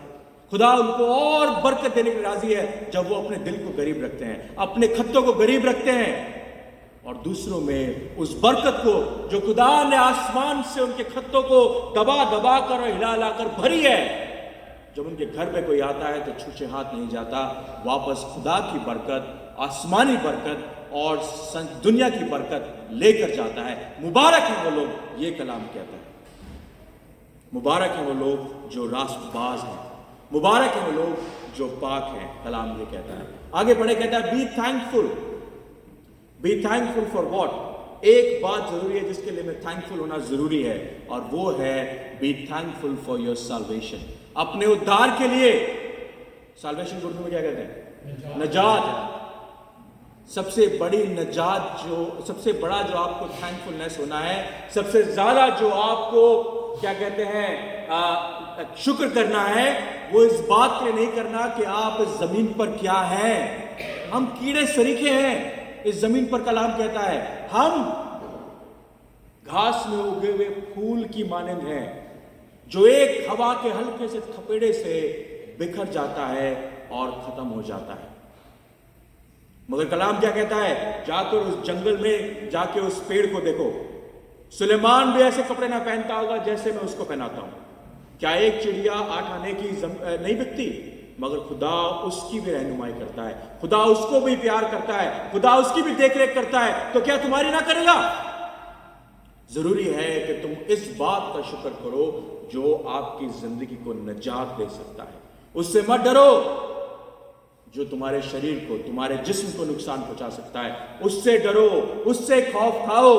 खुदा उनको और बरकत देने के लिए राजी है जब वो अपने दिल को गरीब रखते हैं, अपने खत्तों को गरीब रखते हैं और दूसरों में उस बरकत को जो खुदा ने आसमान से उनके खत्तों को दबा दबा कर और हिला हिला कर भरी है, जब उनके घर पे कोई आता है तो छूछे हाथ नहीं जाता, वापस खुदा की बरकत, आसमानी बरकत और दुनिया की बरकत लेकर जाता है। मुबारक है वो लोग, ये कलाम कहता है। मुबारक है वो लोग जो रास्तबाज हैं, मुबारक है वो लोग जो पाक हैं, कलाम ये कहता है। आगे बढ़े कहता है be thankful. B thankful for what? एक बात जरूरी है जिसके लिए मैं थैंकफुल होना जरूरी है, और वो है be thankful for your salvation. अपने उद्धार के लिए। साल्वेशन उर्दू में क्या कहते हैं? नजात है। सबसे बड़ी नजात जो, सबसे बड़ा जो आपको थैंकफुलनेस होना है, सबसे ज्यादा जो आपको क्या कहते शुक्र करना है, वो इस बात के लिए नहीं करना कि आप इस जमीन पर क्या हैं, हम कीड़े सरीखे हैं इस जमीन पर। कलाम कहता है हम घास में उगे हुए फूल की मानंद हैं, जो एक हवा के हल्के से थपेड़े से बिखर जाता है और खत्म हो जाता है। मगर कलाम क्या कहता है? जाकर उस जंगल में जाके उस पेड़ को देखो। सुलेमान भी ऐसे कपड़े ना पहनता होगा जैसे मैं उसको पहनाता हूं। क्या एक चिड़िया 8 आने की नहीं बिकती? मगर खुदा उसकी भी रहनुमाई करता है, खुदा उसको भी प्यार करता है, खुदा उसकी भी देखरेख करता है। तो क्या तुम्हारी ना करेगा? जरूरी है कि तुम इस बात का शुक्र करो जो आपकी जिंदगी को निजात दे सकता है। उससे मत डरो जो तुम्हारे शरीर को, तुम्हारे जिस्म को नुकसान पहुंचा सकता है। उससे डरो, उससे खौफ खाओ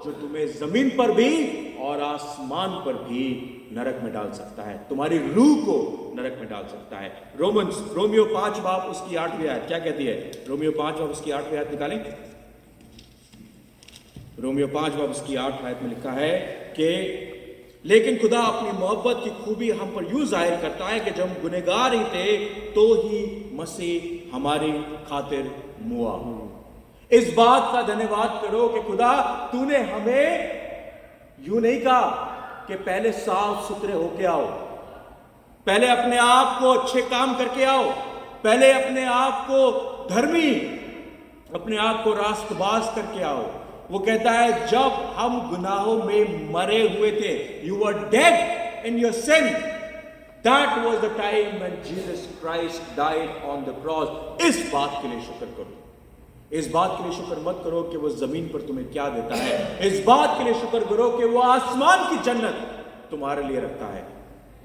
जो तुम्हें जमीन पर भी और आसमान पर भी नरक में डाल सकता है, तुम्हारी रूह को नरक में डाल सकता है। रोमियो 5 बाब उसकी 8वीं आयत क्या कहती है? रोमियो 5 बाब उसकी 8वीं आयत निकालें। रोमियो 5 बाब उसकी 8 आयत में लिखा है कि लेकिन खुदा अपनी मोहब्बत की खूबी हम पर यूं जाहिर करता है कि जब हम गुनहगार ही थे तो ही मसीह हमारी खातिर मुआ। इस बात का धन्यवाद करो कि खुदा तूने हमें यूं नहीं कहा कि पहले साफ सुथरे होके आओ, पहले अपने आप को अच्छे काम करके आओ, पहले अपने आप को धर्मी, अपने आप को रास्तबाज करके आओ। वो कहता है जब हम गुनाहों में मरे हुए थे, you were dead in your sin, that was the time when Jesus Christ died on the cross. इस बात के लिए शुक्र करो। इस बात के लिए शुक्र मत करो कि वो जमीन पर तुम्हें क्या देता है, इस बात के लिए शुक्र करो कि वो आसमान की जन्नत तुम्हारे लिए रखता है।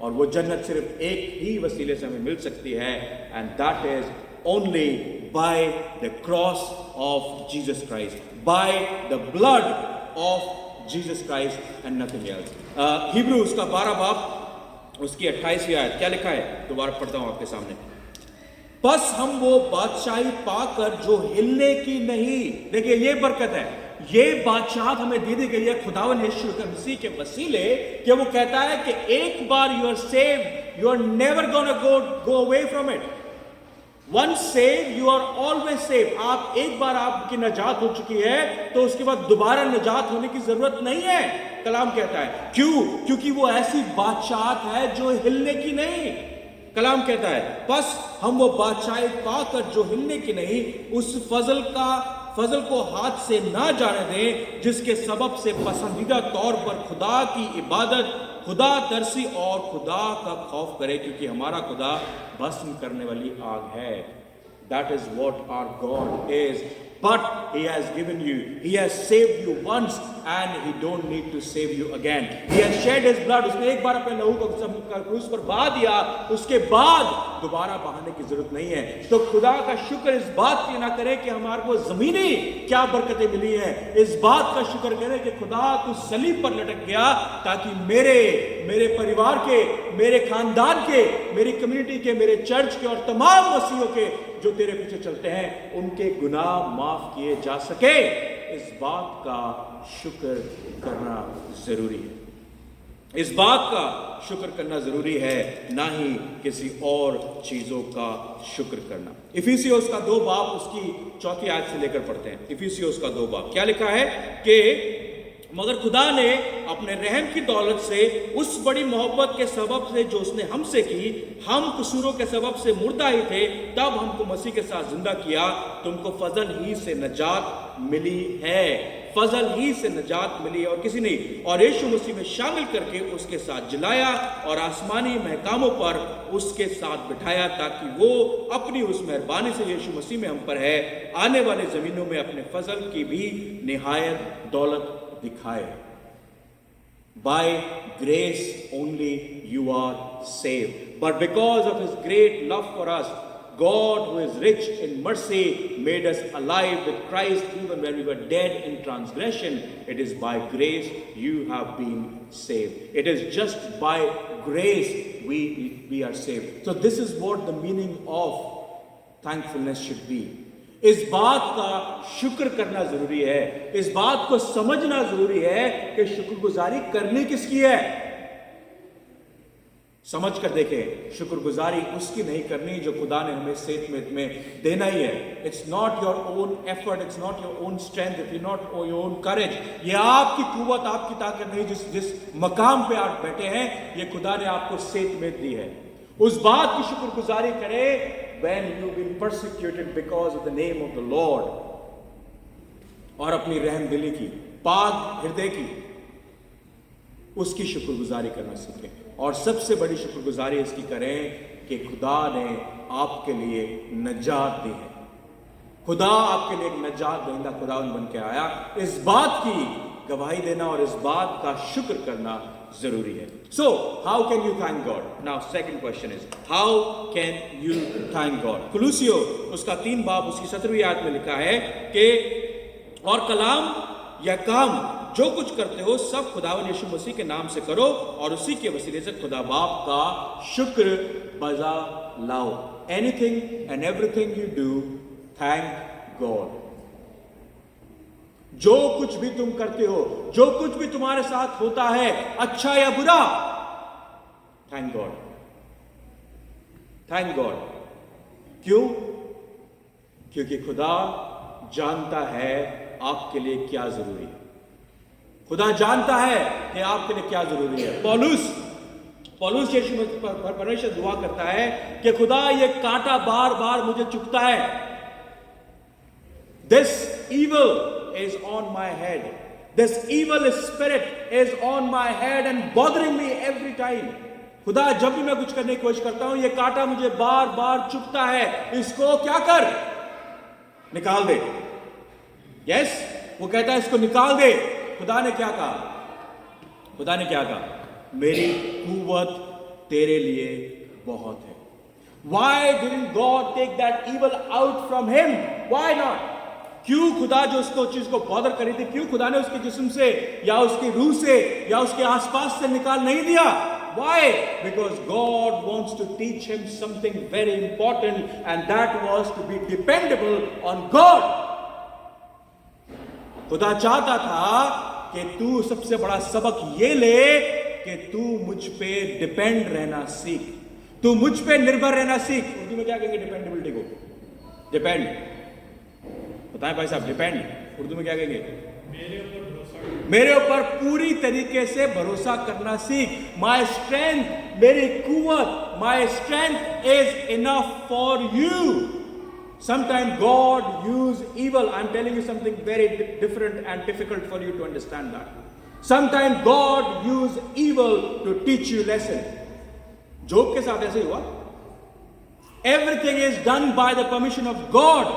और वो जन्नत सिर्फ एक ही वसीले से हमें मिल सकती है, and that is only by the cross of Jesus Christ, by the blood of Jesus Christ and nothing else. Hebrew उसका 12 बाब उसकी 28वीं आयत क्या लिखा है? दोबारा पढ़ता हूं आपके सामने। बस हम वो बादशाही पाकर जो हिलने की नहीं, देखिए ये बरकत है, ये बादशाहत हमें दे दी गई है खुदावन यीशु मसीह के वसीले, कि वो कहता है कि एक बार you are save, you are never gonna go away from it. Once save you are always save. आप एक बार आपकी निजात हो चुकी है तो उसके बाद दोबारा निजात होने की जरूरत नहीं है। कलाम कहता है क्यों? क्योंकि वो ऐसी बादशाहत है जो हिलने की नहीं। कलाम कहता है बस हम वो बादशाही पाकर जो हिलने की नहीं, उस फजल को हाथ से ना जाने दें जिसके सबब से पसंदीदा तौर पर खुदा की इबादत, खुदा तरसी और खुदा का खौफ करे, क्योंकि हमारा खुदा भस्म करने वाली आग है। That is what our God is. But He has given you, He has saved you once and He don't need to save you again. He has shed His blood. उसने एक बार अपने लहू को क्रूस पर बहा दिया, उसके बाद दोबारा बहाने की जरूरत नहीं है। तो खुदा का शुक्र इस बात की ना करें कि हमारे को जमीनी क्या बरकतें मिली हैं, इस बात का शुक्र करें कि खुदा तू सलीब पर लटक गया ताकि मेरे परिवार के, मेरे खानदान के, मेरी कम्युनिटी के, मेरे चर्च के और तमाम मसीहों के जो तेरे पीछे चलते हैं उनके गुनाह माफ किए जा सके। इस बात का शुक्र करना जरूरी है। इस बात का शुक्र करना जरूरी है, ना ही किसी और चीजों का शुक्र करना। इफिसियोस का 2 बाब उसकी 4वीं आयत से लेकर पढ़ते हैं। इफिसियोस का 2 बाब क्या लिखा है कि मगर खुदा ने अपने रहम की दौलत से, उस बड़ी मोहब्बत के सबब से जो उसने हमसे की, हम कसूरों के सबब से मुर्दा ही थे, तब हमको मसीह के साथ जिंदा किया। तुमको फजल ही से नजात मिली है, फजल ही से नजात मिली और किसी नहीं, और यीशु मसीह में शामिल करके उसके साथ जिलाया और आसमानी महकामों पर उसके साथ बिठाया, ताकि वो अपनी उस मेहरबानी से यीशु मसीह में हम पर है आने वाले जमीनों में अपने फजल की भी निहायत दौलत दिखाए। By grace only you are saved, but because of His great love for us, God, who is rich in mercy, made us alive with Christ even when we were dead in transgression. It is by grace you have been saved. It is just by grace we are saved. So this is what the meaning of thankfulness should be. इस बात का शुक्र करना जरूरी है, इस बात को समझना जरूरी है कि शुक्रगुजारी करनी किसकी है। समझ कर देखें, शुक्रगुजारी उसकी नहीं करनी जो खुदा ने हमें सेहत में देना ही है। It's not your own effort, it's not your own strength, it is not your own courage. ये आपकी कुव्वत, आपकी ताकत नहीं। जिस मकाम पे आप बैठे हैं, ये खुदा ने आपको सेहत में दी है। उस बात की शुक्रगुजारी करें when you've been persecuted because of the name of the Lord, और अपनी रहमदिली की, पाक हृदय की, उसकी शुक्रगुजारी करना सीखें। और सबसे बड़ी शुक्रगुजारी इसकी करें कि खुदा ने आपके लिए नजात दी है। खुदा आपके लिए एक नजात देंदा खुदा बन के आया। इस बात की गवाही देना और इस बात का शुक्र करना जरूरी है। So how can you thank God? Now second question is how can you thank God? कुलूसियो उसका 3 बाब उसकी 17वीं आयत में लिखा है कि और कलाम या काम जो कुछ करते हो सब खुदावन यीशु मसीह के नाम से करो और उसी के वसीले से खुदा बाप का शुक्र बजा लाओ। Anything and everything you do, thank God. जो कुछ भी तुम करते हो, जो कुछ भी तुम्हारे साथ होता है, अच्छा या बुरा, थैंक गॉड, थैंक गॉड। क्यों? क्योंकि खुदा जानता है आपके लिए क्या जरूरी है। खुदा जानता है कि आपके लिए क्या जरूरी है। पौलुस यीशु परमेश्वर दुआ करता है कि खुदा ये कांटा बार बार मुझे चुभता है। This evil is on my head. This evil spirit is on my head and bothering me every time. खुदा जब भी मैं कुछ करने की कोशिश करता हूं, ये कांटा मुझे बार बार चुभता है, इसको क्या कर? निकाल दे। यस, वो कहता है इसको निकाल दे। खुदा ने क्या कहा? खुदा ने क्या कहा? मेरी कुव्वत तेरे लिए बहुत है। Why didn't God take that evil out from him? Why not? क्यों खुदा जो उसको चीज को बॉदर करी थी, क्यों खुदा ने उसके जिस्म से या उसकी रूह से या उसके आसपास से निकाल नहीं दिया? Why? Because God wants to teach him something very important, and that was to be dependable on God. खुदा चाहता था कि तू सबसे बड़ा सबक ये ले कि तू मुझ पे डिपेंड रहना सीख, तू मुझ पे निर्भर रहना सीख। उर्दू में क्या कहेंगे डिपेंडेबिलिटी को? डिपेंड। बताएं भाई साहब, डिपेंड उर्दू में क्या कहेंगे? मेरे ऊपर पूरी तरीके से भरोसा करना सीख। माई स्ट्रेंथ, मेरी कुव्वत, my strength is enough for you. Sometimes God use evil. I'm telling you something very different and difficult for you to understand that. Sometimes God use evil to teach you lesson. जोब के साथ ऐसे हुआ। Everything is done by the permission of God.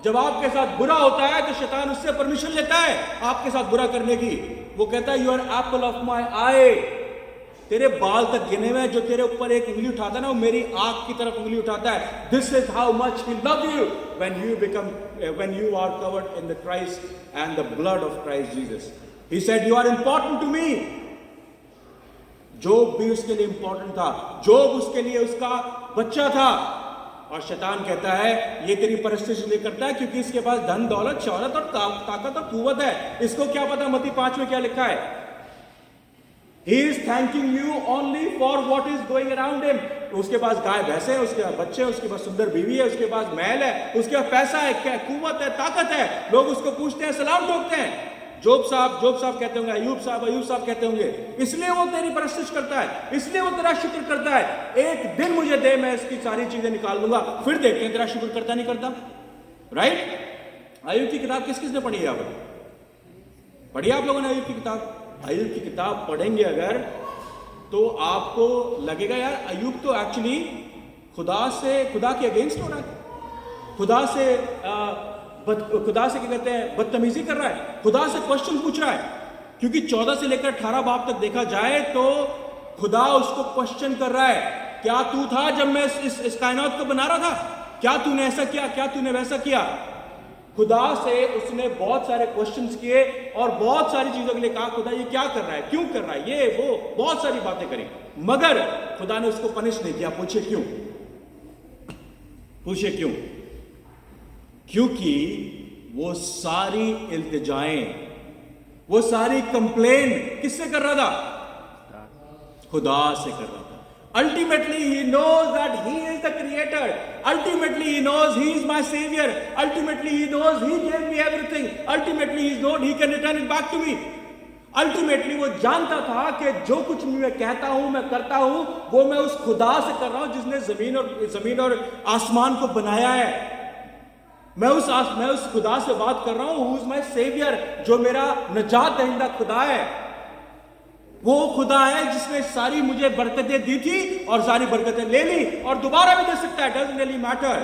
जब आपके साथ बुरा होता है तो शैतान उससे परमिशन लेता है आपके साथ बुरा करने की। वो कहता है you are apple of my eye. तेरे बाल तक गिने हुए, जो तेरे ऊपर एक उंगली उठाता है ना, वो मेरी आंख की तरफ उंगली उठाता है। This is how much he loves you when you are covered in the Christ and the blood of Christ Jesus. He said you are important to me. जोब भी उसके लिए इंपॉर्टेंट था। जोब उसके लिए उसका बच्चा था। और शैतान कहता है ये तेरी परस्तिश इसलिए करता है क्योंकि इसके पास धन दौलत शौहरत और ताकत और कुव्वत है। इसको क्या पता मत्ती 5 में क्या लिखा है? He is thanking you only for what is going around him. उसके पास गाय भैंसे है, उसके पास बच्चे हैं, उसके पास सुंदर बीवी है, उसके पास महल है, उसके पास पैसा है, क्या कुव्वत है, ताकत है। लोग उसको पूछते हैं, सलाम ठोकते हैं। जोब साहब कहते होंगे, अयूब साहब कहते होंगे। इसलिए वो तेरी परस्तिश करता है, इसलिए वो तेरा शुक्र करता है। एक दिन मुझे दे, मैं इसकी सारी चीजें निकाल लूंगा, फिर देखते हैं तेरा शुक्र करता नहीं करता। राइट? अयूब की किताब किस किसने पढ़ी है? आप पढ़ी आप लोगों ने अयूब की किताब? अयूब की किताब पढ़ेंगे अगर तो आपको लगेगा यार अयूब तो एक्चुअली खुदा के अगेंस्ट हो रहा है, खुदा से क्या कहते हैं, बदतमीजी कर रहा है, खुदा से क्वेश्चन पूछ रहा है। क्योंकि 14 से लेकर 18 बाब तक देखा जाए तो खुदा उसको क्वेश्चन कर रहा है, क्या तू था जब मैं इस कायनात को बना रहा था? क्या तूने ऐसा किया? क्या तूने वैसा किया? खुदा से उसने बहुत सारे क्वेश्चंस किए और बहुत सारी चीजों के लिए कहा, खुदा ये क्या कर रहा है, क्यों कर रहा है, ये वो बहुत सारी बातें करी, मगर खुदा ने उसको पनिश नहीं किया। पूछे क्यों? पूछे क्यों? क्योंकि वो सारी इल्तिजाएं, वो सारी कंप्लेन किससे कर रहा था? खुदा से कर रहा था। Ultimately, he knows that he is the creator. Ultimately, he knows he is my savior. Ultimately, he knows he gave me everything. Ultimately, he knows he can return it back to me. Ultimately वो जानता था कि जो कुछ मैं कहता हूं, मैं करता हूं, वो मैं उस खुदा से कर रहा हूं जिसने जमीन और आसमान को बनाया है। मैं उस खुदा से बात कर रहा हूं, हु इज माय सेवियर, जो मेरा निजात दहिंदा खुदा है। वो खुदा है जिसने सारी मुझे बरकतें दी थी और सारी बरकतें ले ली और दोबारा भी दे सकता है। Doesn't really matter.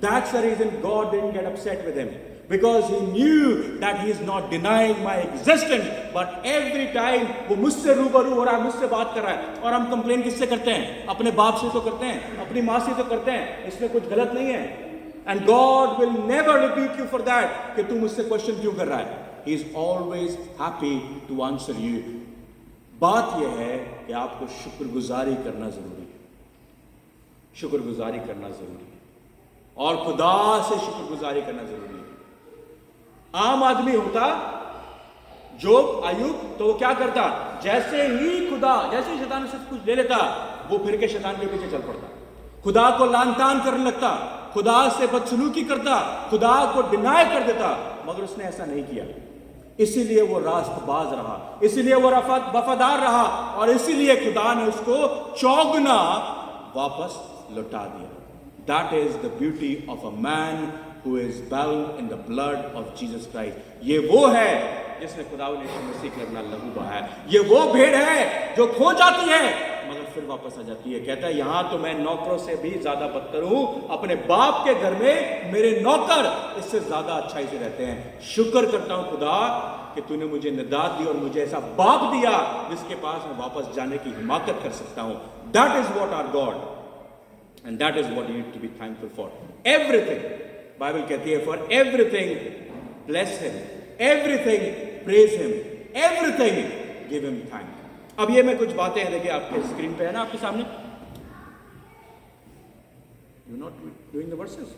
That's the reason God didn't get upset with him, because he knew that he is not denying my existence, but every time वो मुझसे रूबरू हो रहा है, मुझसे बात कर रहा है। और हम कंप्लेन किससे करते हैं? अपने बाप से तो करते हैं, अपनी माँ से तो करते हैं, इसमें कुछ गलत नहीं है। And God will never rebuke you for that कि तू मुझसे क्वेश्चन क्यों कर रहा है। He is always happy to answer you. बात यह है कि आपको शुक्रगुजारी करना जरूरी है, शुक्रगुजारी करना जरूरी है और खुदा से शुक्रगुजारी करना जरूरी है। आम आदमी होता जोब, अय्यूब, तो वो क्या करता? जैसे ही शैतान से कुछ ले लेता, वो फिर के शैतान के पीछे चल पड़ता, खुदा को लानतान करने लगता, खुदा से बदसलूकी करता, खुदा को डिनाय कर देता। मगर उसने ऐसा नहीं किया, इसीलिए वो रास्तबाज रहा, इसीलिए वो वफादार रहा और इसीलिए खुदा ने उसको चौगुना वापस लौटा दिया। That is the beauty of a man who is bound in the blood of Jesus Christ. ये वो है जिसने खुदावंद यीशु मसीह के अपना लहू बहाया। ये वो भेड़ है जो खो जाती है मगर फिर वापस आ जाती है। कहता है यहां तो मैं नौकरों से भी ज्यादा बदतर हूं, अपने बाप के घर में मेरे नौकर इससे ज्यादा अच्छाई से रहते हैं। शुक्र करता हूं खुदा कि तूने मुझे निजात दी और मुझे ऐसा बाप दिया जिसके पास मैं वापस जाने की हिमाकत कर सकता हूं। That is what our God, and that is what you need to be thankful for. Everything, Bible कहती है, for everything bless him, everything praise him, everything give him thanks. अब ये मैं कुछ बातें हैं, देखिए आपके स्क्रीन पे है ना, आपके सामने। You're not doing the verses?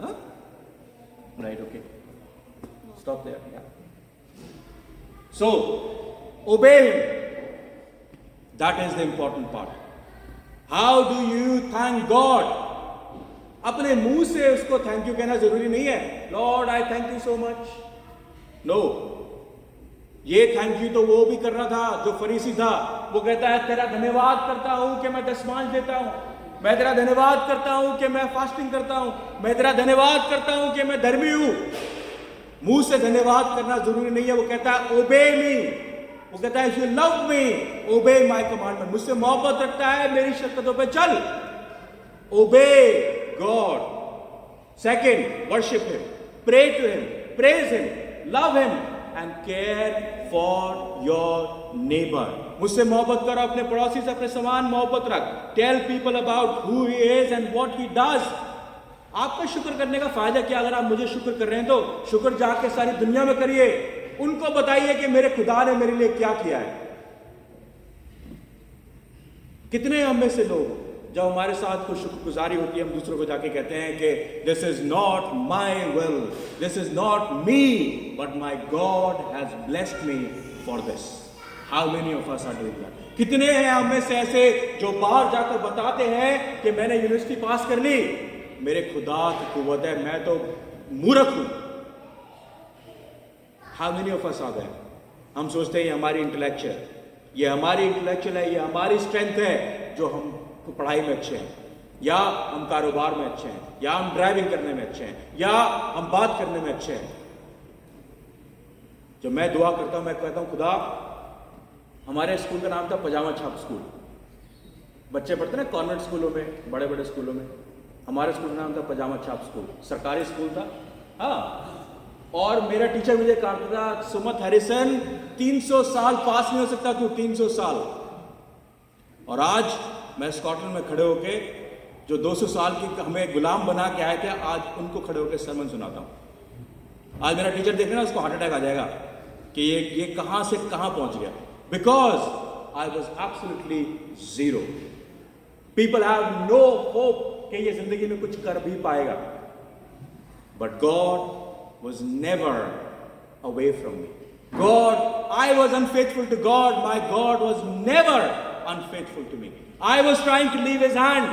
Huh? Right, okay. Stop there. Yeah. So, obey him. That is the important part. How do you thank God? अपने मुंह से उसको थैंक यू कहना जरूरी नहीं है। Lord I thank you so much, no. ये thank you तो वो भी कर रहा था जो फरीसी था। वो कहता है तेरा धन्यवाद करता हूं कि मैं दशमांश देता हूं, मैं तेरा धन्यवाद करता हूं कि मैं फास्टिंग करता हूं, मैं तेरा धन्यवाद करता हूं कि मैं धर्मी हूं। मुंह से धन्यवाद करना जरूरी नहीं है। वो कहता है ओबे मी, वो कहता है इफ यू लव मी ओबे माय कमांडमेंट, मुझसे मोहब्बत रखता है मेरी शर्तों पे चल। Obey God. Second, worship him, pray to him, praise him, love him and care for your neighbour. मुझसे मोहब्बत करो, अपने पड़ोसी से अपने समान मोहब्बत रख। Tell people about who he is and what he does. आपका शुक्र करने का फायदा क्या? अगर आप मुझे शुक्र कर रहे हैं तो शुक्र जाके सारी दुनिया में करिए, उनको बताइए कि मेरे खुदा ने मेरे लिए क्या किया है। कितने हम में से लोग जब हमारे साथ कोई शुक्रगुजारी होती है, हम दूसरों को जाके कहते हैं कि this is not my will, this is not me, but my God has blessed me for this. How many of us are doing that? कितने हैं हम में से ऐसे जो बाहर जाकर बताते हैं कि मैंने यूनिवर्सिटी पास कर ली, मेरे खुदा की कुव्वत है, मैं तो मूर्ख हूं। How many of us are there? हम सोचते हैं ये हमारी इंटेलेक्चुअल, ये हमारी इंटेलेक्चुअल है, ये हमारी स्ट्रेंथ है जो हम पढ़ाई में अच्छे हैं, या हम कारोबार में अच्छे हैं, या हम ड्राइविंग करने में अच्छे हैं, या हम बात करने में अच्छे हैं। जब मैं दुआ करता हूं, मैं कहता हूं खुदा, हमारे स्कूल का नाम था पजामा छाप स्कूल। बच्चे पढ़ते ना कॉन्वेंट स्कूलों में, बड़े बड़े स्कूलों में। हमारे स्कूल का नाम था पजामा छाप स्कूल, सरकारी स्कूल था। हाँ, और मेरा टीचर मुझे कहता था, सुमत हैरिसन 300 साल पास नहीं हो सकता तू, 300 साल। और आज मैं स्कॉटलैंड में खड़े होके जो 200 साल की हमें गुलाम बना के आए थे, आज उनको खड़े होकर सरमन सुनाता हूं। आज मेरा टीचर देखना, उसको हार्ट अटैक आ जाएगा कि ये कहां से कहां पहुंच गया। Because I was absolutely zero. People have no hope कि ये जिंदगी में कुछ कर भी पाएगा, but God was never away from me. God, I was unfaithful to God. My God was never unfaithful to me. I was trying to leave his hand.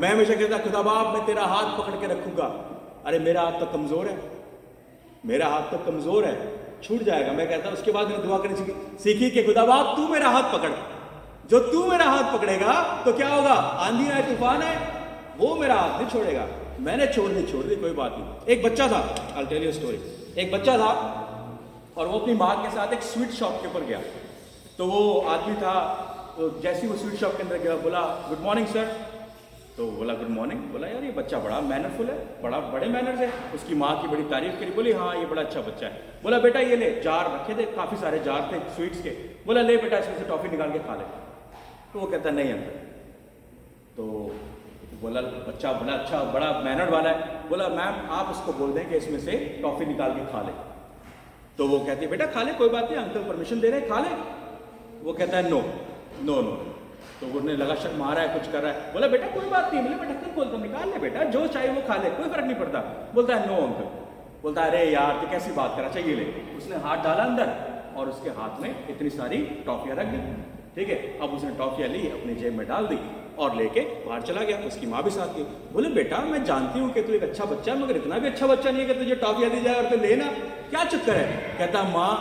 मैं हमेशा कहता खुदा बाप मैं तेरा हाथ पकड़ के रखूंगा. अरे मेरा हाथ तो कमजोर है, मेरा हाथ तो कमजोर है, छूट जाएगा. मैं कहता उसके बाद मैंने दुआ करनी सीखी कि खुदा बाप तू मेरा हाथ पकड़. जो तू मेरा हाथ पकड़ेगा तो क्या होगा, आंधी आए तूफान है, वो मेरा हाथ नहीं छोड़ेगा. मैंने छोड़ दी कोई बात नहीं. एक बच्चा था, I'll tell you a story. एक बच्चा था और वो अपनी माँ के साथ एक स्वीट शॉप के ऊपर गया. तो वो आदमी था, तो जैसे वो स्वीट शॉप के अंदर गया बोला गुड मॉर्निंग सर. तो बोला गुड मॉर्निंग. बोला यार ये बच्चा बड़ा मैनरफुल है, बड़े मैनर्स है. उसकी माँ की बड़ी तारीफ करी. बोली हाँ ये बड़ा अच्छा बच्चा है. बोला बेटा ये ले, जार रखे थे, काफ़ी सारे जार थे स्वीट्स के. बोला ले बेटा इसमें से टॉफ़ी निकाल के खा ले. तो वो कहता नहीं अंकल. तो बोला बच्चा बोला अच्छा बड़ा मैनर वाला है. बोला मैम आप उसको बोल दें कि इसमें से टॉफ़ी निकाल के खा ले. तो वो कहती है बेटा खा ले, कोई बात नहीं, अंकल परमिशन दे रहे हैं, खा ले. वो कहता है नो नो नो. तो उन्होंने लगा शक मारा है, कुछ कर रहा है. बोला बेटा कोई बात नहीं, बोले बेटा ढक्कन खोल दो, निकाल ले बेटा, जो चाहिए वो खा ले, कोई फर्क नहीं पड़ता. बोलता है नो अंकल. बोलता है अरे यार तो कैसी बात करा, चाहिए ले. उसने हाथ डाला अंदर और उसके हाथ में इतनी सारी टॉफियाँ रख दी. ठीक है, अब उसने टॉफियाँ ली, अपनी जेब में डाल दी और लेके बाहर चला गया. उसकी माँ भी साथ थी. बोले बेटा मैं जानती हूँ कि तू एक अच्छा बच्चा है, मगर इतना भी अच्छा बच्चा नहीं है कि तुझे टॉफियाँ दी जाए और तू लेना, क्या चक्कर है. कहता माँ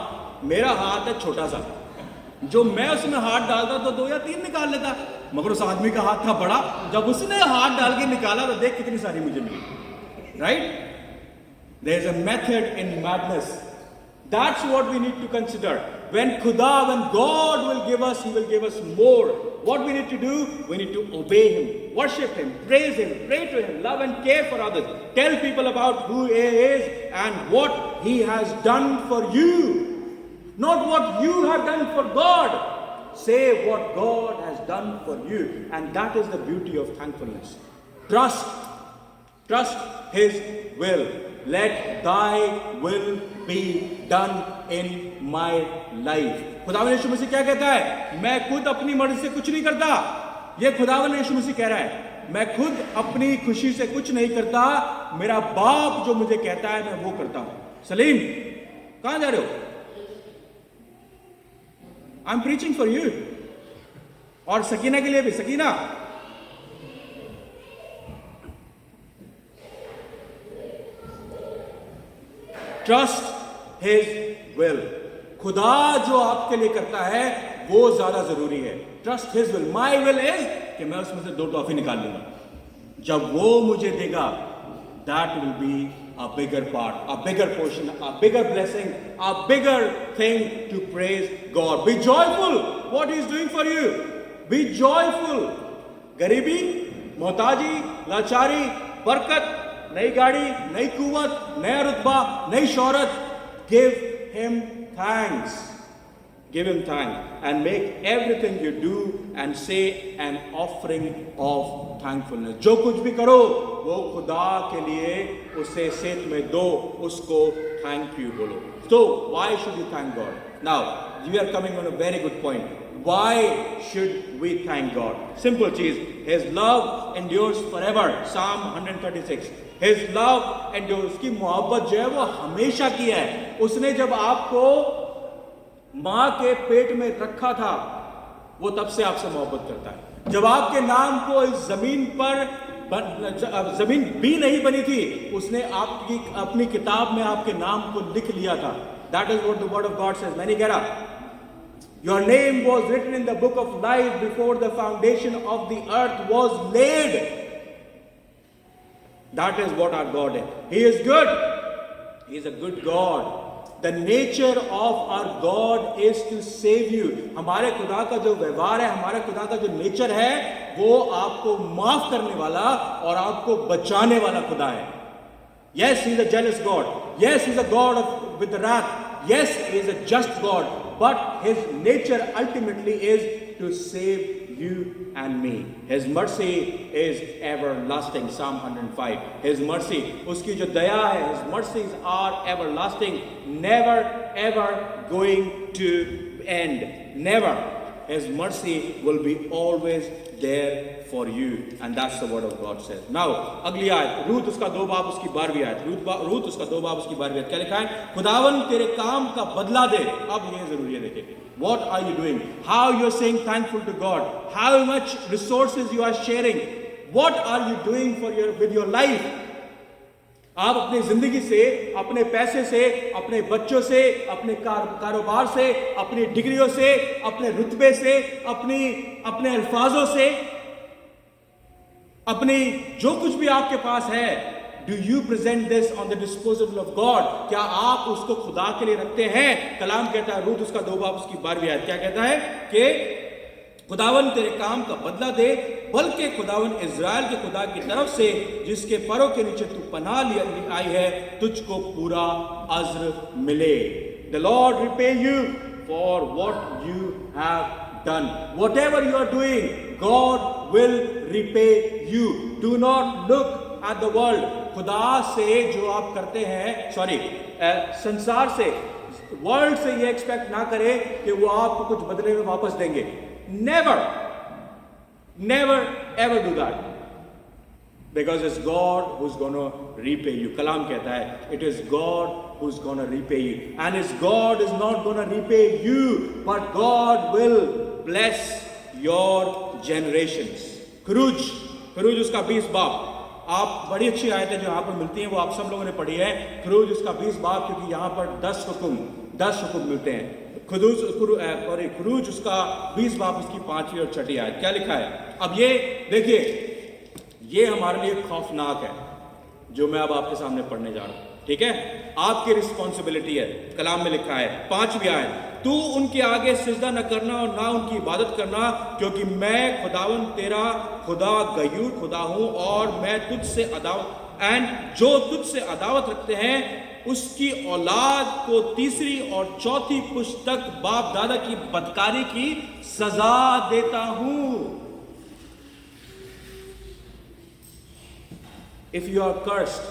मेरा हाथ है छोटा सा, जो मैं उसमें हाथ डालता तो 2 या 3 निकाल लेता, मगर उस आदमी का हाथ था बड़ा. जब उसने हाथ डाल के निकाला तो देख कितनी सारी मुझे मिली. Right, there is a method in madness. That's what we need to consider. When God will give us, He will give us more. What we need to do? We need to obey Him, worship Him, praise Him, pray to Him, love and care for others. Tell people about who He is and what He has done for you. Not what you have done for God. Say what God has done for you. And that is the beauty of thankfulness. Trust His will. Let thy will be done in my life. खुदावन यीशु मसीह क्या कहता है, मैं खुद अपनी मर्जी से कुछ नहीं करता. ये खुदावन यीशु मसीह कह रहा है, मैं खुद अपनी खुशी से कुछ नहीं करता, मेरा बाप जो मुझे कहता है मैं वो करता हूं. सलीम कहां जा रहे हो? I am preaching for you. और सकीना के लिए भी. Sakina trust his will. खुदा जो आपके लिए करता है वो ज्यादा जरूरी है. Trust his will. My will is कि मैं उसमें से 2 टॉफी निकाल लूंगा. जब वो मुझे देगा, that will B a bigger part, a bigger portion, a bigger blessing, a bigger thing to praise God. Be joyful what He is doing for you. Be joyful. गरीबी, मोहताजी, लाचारी, बरकत, नई गाड़ी, नई कुवत, नया रुतबा, नई शोहरत. Give Him thanks. Give Him thanks and make everything you do and say an offering of thankfulness. जो कुछ भी करो वो खुदा के लिए उसे सेत में दो, उसको थैंक यू बोलो. So why should you thank God? Now you are coming on a very good point. Why should we thank God? Simple चीज, His love endures forever. Psalm 136. His love endures. उसकी मोहब्बत जो है वो हमेशा की है. उसने जब आपको माँ के पेट में रखा था वो तब से आपसे मोहब्बत करता है. जब आपके नाम को इस जमीन पर जमीन भी नहीं बनी थी, उसने आपकी अपनी किताब में आपके नाम को लिख लिया था. That is what the word of God says. मैंने कहा your name was written in the book of life before the foundation of the earth was laid. That is what our God is. He is good. He is a good God. The nature of our God is to save you. हमारे खुदा का जो व्यवहार है, हमारे खुदा का जो नेचर है, वो आपको माफ करने वाला और आपको बचाने वाला खुदा है. Yes, He is a jealous God. Yes, He is a God with wrath. Yes, He is a just God. But His nature ultimately is to save you and me. His mercy is everlasting. Psalm 105. His mercy, उसकी जो दया है, His mercies are everlasting, never ever going to end. Never. His mercy will be always there for you, and that's the word of God says. Now अगली आयत, रूत उसका 2 बाब उसकी 12वीं आयत. रूत उसका 2 बाब उसकी 12वीं आयत क्या लिखा है? खुदावन तेरे काम का बदला दे. अब ये जरूरी है, देखिए What are you doing? How you're saying thankful to God? How much resources you are sharing? What are you doing with your life? आप अपनी जिंदगी से, अपने पैसे से, अपने बच्चों से, अपने कारोबार से, अपनी डिग्रियों से, अपने रुतबे से, अपने अल्फाजों से, अपनी जो कुछ भी आपके पास है, do you present this on the disposal of God? क्या आप उसको खुदा के लिए रखते हैं? कलाम कहता है, रूत उसका 2 बाब उसकी 12वीं आयत क्या कहता है कि खुदावन तेरे काम का बदला दे, बल्कि खुदावन इज़राइल के खुदा की तरफ से जिसके परों के नीचे तू पनाह आई है, तुझको पूरा अज्र मिले। The Lord repay you for what you have done. Whatever you are doing, God will repay you. Do not look at the world. खुदा से जो आप करते हैं, संसार से, वर्ल्ड से ये एक्सपेक्ट ना करें कि वो आपको कुछ बदले में वापस देंगे। Never ever do that, because it's God who's gonna repay you. कलाम कहता है, it is God who's gonna repay you, and it's God is not gonna repay you, but God will bless your generations. खरूज उसका 20 बाब, आप बड़ी अच्छी आयतें जो यहाँ पर मिलती हैं वो आप सब लोगों ने पढ़ी है। खरूज उसका 20 बाब, क्योंकि यहाँ पर 10 हुक्म मिलते हैं। खरूज उसका 20 बाब उसकी 5वीं और 6ठी आयत क्या लिखा है? अब ये देखिए, ये हमारे लिए खौफनाक है जो मैं अब आपके सामने पढ़ने जा रहा हूं, ठीक है? आपकी रिस्पॉन्सिबिलिटी है। कलाम में लिखा है 5वीं आयत, तू उनके आगे सिजदा न करना और ना उनकी इबादत करना, क्योंकि मैं खुदावन तेरा खुदा गयूर खुदा हूं, और मैं तुझसे जो तुझसे अदावत रखते हैं उसकी औलाद को 3री और 4थी पुश्त तक बाप दादा की बदकारी की सजा देता हूं। If you are cursed,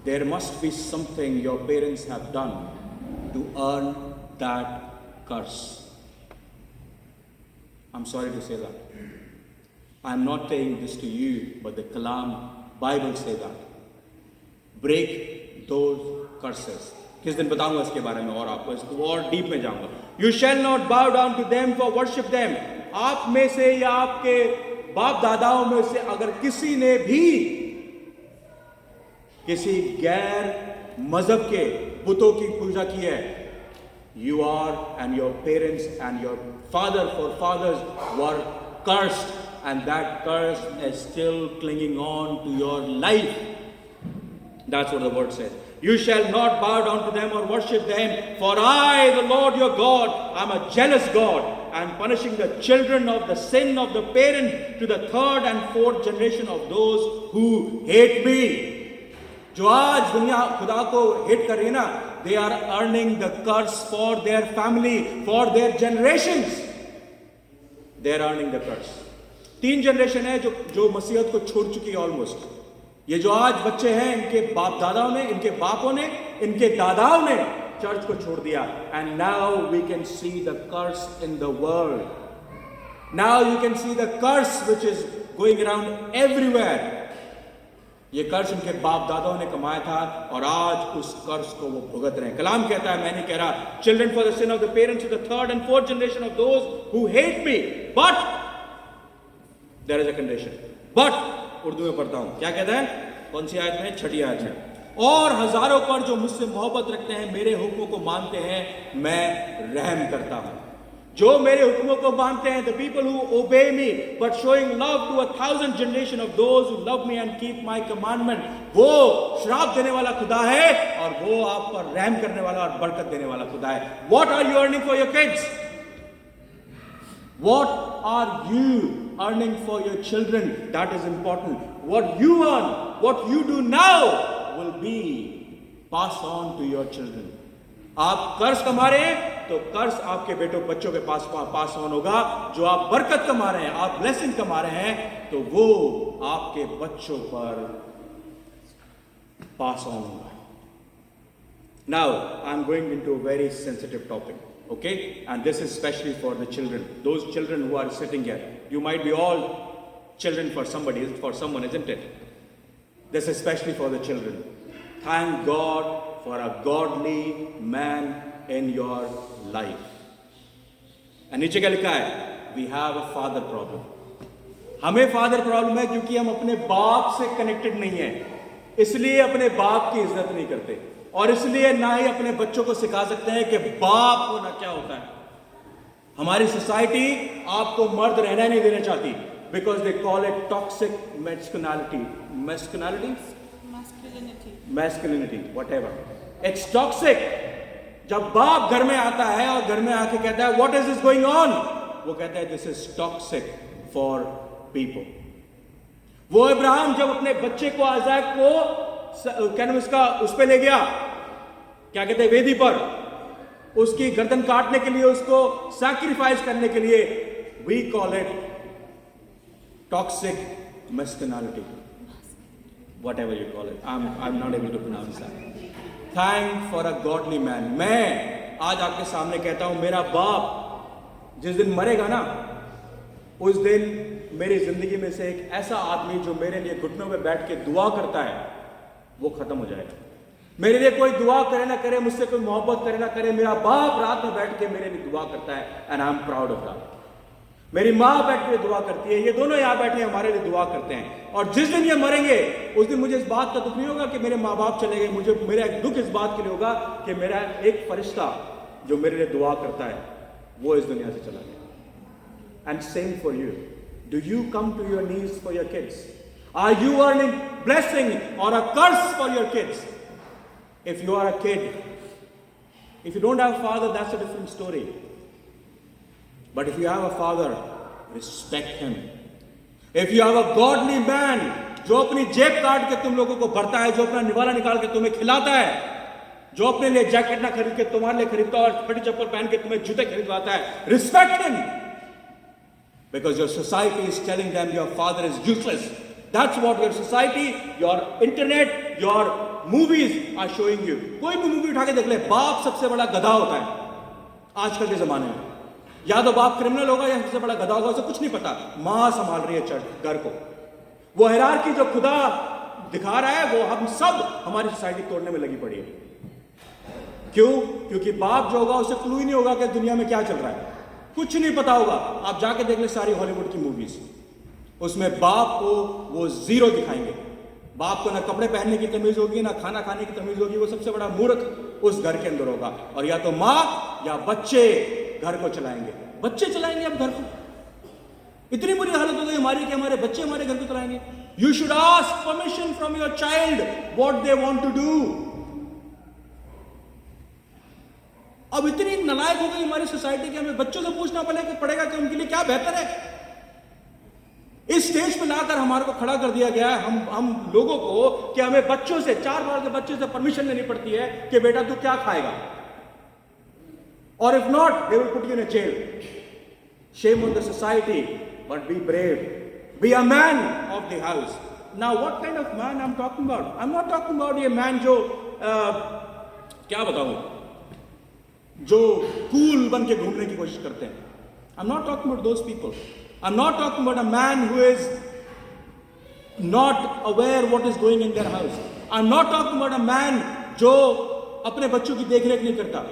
there must be something your parents have done to earn that curse. I'm sorry to say that. I'm not saying this to you, but the Kalam Bible say that. Break those curses. किस दिन बताऊंगा इसके बारे में और आपको, इसको और डीप में जाऊंगा। You shall not bow down to them for worship them. आप में से या आपके बाप दादाओं में से अगर किसी ने भी किसी गैर मजहब के बुतों की पूजा की है, you are and your parents and your forefathers were cursed, and that curse is still clinging on to your life. That's what the word says. You shall not bow down to them or worship them, for I, the Lord your God, am a jealous God, and punishing the children of the sin of the parent to the 3rd and 4th generation of those who hate me. जो आज दुनिया खुदा को hate कर रही है ना, they are earning the curse for their family, for their generations. They are earning the curse. 3 generation है जो मसीहत को छोड़ चुकी है ऑलमोस्ट। ये जो आज बच्चे हैं, इनके बाप दादाओं ने, इनके बापों ने, इनके दादाओं ने चर्च को छोड़ दिया। And now we can see the curse in the world. Now you can see the curse which is going around everywhere. ये कर्ज उनके बाप दादाओं ने कमाया था और आज उस कर्ज को वो भुगत रहे हैं। कलाम कहता है, मैं नहीं कह रहा, children for the sin of the parents to the 3rd and 4th generation of those who hate me, but there is a condition. But Urdu में पढ़ता हूं, क्या कहता है? कौन सी आयत में? 6ठी आयत है। और हजारों पर जो मुझसे मोहब्बत रखते हैं, मेरे हुक्मों को मानते हैं, मैं रहम करता हूं। जो मेरे हुक्मों को मानते हैं, the people who obey me, but showing love to 1,000 generation of those who love me and keep my commandment, वो श्राप देने वाला खुदा है और वो आप पर रहम करने वाला और बरकत देने वाला खुदा है। What are you earning for your kids? What are you earning for your children? That is important. What you earn, what you do now will be passed on to your children. आप कर्ज कमा रहे हैं तो कर्ज आपके बेटों बच्चों के पास ऑन होगा। जो आप बरकत कमा रहे हैं, आप ब्लेसिंग कमा रहे हैं, तो वो आपके बच्चों पर पास ऑन होगा। Now I'm going into a very sensitive topic, okay? And this is especially for the children, those children who are sitting here. You might be all children for somebody, for someone, isn't it? This is especially for the children. Thank God for a godly man in your life. And नीचे क्या लिखा है? We have a father problem. हमें father problem है क्योंकि हम अपने बाप से कनेक्टेड नहीं है, इसलिए अपने बाप की इज्जत नहीं करते, और इसलिए ना ही अपने बच्चों को सिखा सकते हैं कि बाप होना क्या होता है। हमारी सोसाइटी आपको मर्द रहना नहीं देना चाहती, because they call it toxic masculinity, whatever, it's toxic. जब बाप घर में आता है और घर में आके कहता है what is this going on, वो कहता है this is toxic for people. वो इब्राहिम जब अपने बच्चे को आजाद को क्या उसका उस पे ले गया, क्या कहते हैं, वेदी पर, उसकी गर्दन काटने के लिए, उसको सैक्रिफाइस करने के लिए, we call it toxic masculinity, whatever you call it. I'm not able to pronounce that. Thank for a godly man. मैं आज आपके सामने कहता हूं, मेरा बाप जिस दिन मरेगा ना, उस दिन मेरी जिंदगी में से एक ऐसा आदमी जो मेरे लिए घुटनों पे बैठ के दुआ करता है, वो खत्म हो जाएगा। मेरे लिए कोई दुआ करे ना करे, मुझसे कोई मोहब्बत करे ना करे, मेरा बाप रात में बैठ के मेरे लिए दुआ करता है, and I am proud of that. मेरी माँ बैठ के दुआ करती है, ये दोनों यहाँ बैठे हमारे लिए दुआ करते हैं। और जिस दिन ये मरेंगे, उस दिन मुझे इस बात का दुख नहीं होगा कि मेरे माँ बाप चले गए, मुझे मेरा दुख इस बात के लिए होगा कि मेरा एक फरिश्ता जो मेरे लिए दुआ करता है, वो इस दुनिया से चला गया। And same for you, do you come to your knees for your kids? Are you earning blessing or a curse for your kids? If you are a kid, if you don't have a father, that's a different story. But if you have a father, respect him. If you have a godly man, जो अपनी जेब काट के तुम लोगों को भरता है, जो अपना निवाला निकाल के तुम्हें खिलाता है, जो अपने लिए जैकेट ना खरीद के तुम्हारे लिए खरीदता है और फटी चप्पल पहन के तुम्हें जूते खरीदवाता है, respect him. Because your society is telling them your father is useless. That's what your society, your internet, your movies are showing you. कोई भी मूवी उठा के देख ले, बाप सबसे बड़ा गधा होता है आजकल के जमाने में। या तो बाप क्रिमिनल होगा या सबसे बड़ा गधा होगा, उसे कुछ नहीं पता। मां संभाल रही है घर को। वो हिरार्की जो खुदा दिखा रहा है, वो हम सब हमारी सोसाइटी तोड़ने में लगी पड़ी है। क्यों? क्योंकि बाप जो होगा उसे क्लू ही नहीं होगा कि दुनिया में क्या चल रहा है, कुछ नहीं पता होगा। आप जाके देख ले सारी हॉलीवुड की मूवीज, उसमें बाप को वो जीरो दिखाएंगे। बाप को ना कपड़े पहनने की तमीज होगी, ना खाना खाने की तमीज होगी। वो सबसे बड़ा मूर्ख उस घर के अंदर होगा। और या तो माँ या बच्चे घर को चलाएंगे। बच्चे चलाएंगे अब घर को। इतनी बुरी हालत हो गई हमारी कि हमारे बच्चे हमारे घर को चलाएंगे। You should ask permission from your child what they want to do. अब इतनी नालायक हो गई हमारी सोसाइटी कि हमें बच्चों से पूछना पड़ेगा कि उनके लिए क्या बेहतर है। इस स्टेज पे लाकर हमारे को खड़ा कर दिया गया है हम लोगों को कि हमें बच्चों से, 4 बार के बच्चे से परमिशन लेनी पड़ती है कि बेटा तू क्या खाएगा, और if not they will put you in a jail. Shame on the society, but be brave, be a man of the house. Now what kind of man I am talking about? I am not talking about ये man जो क्या बताऊं, जो cool बन के घूमने की कोशिश करते हैं। आई am not talking about those people. I'm not talking about a man who is not aware what is going in their house. I'm not talking about a man जो अपने बच्चों की देखरेख नहीं करता।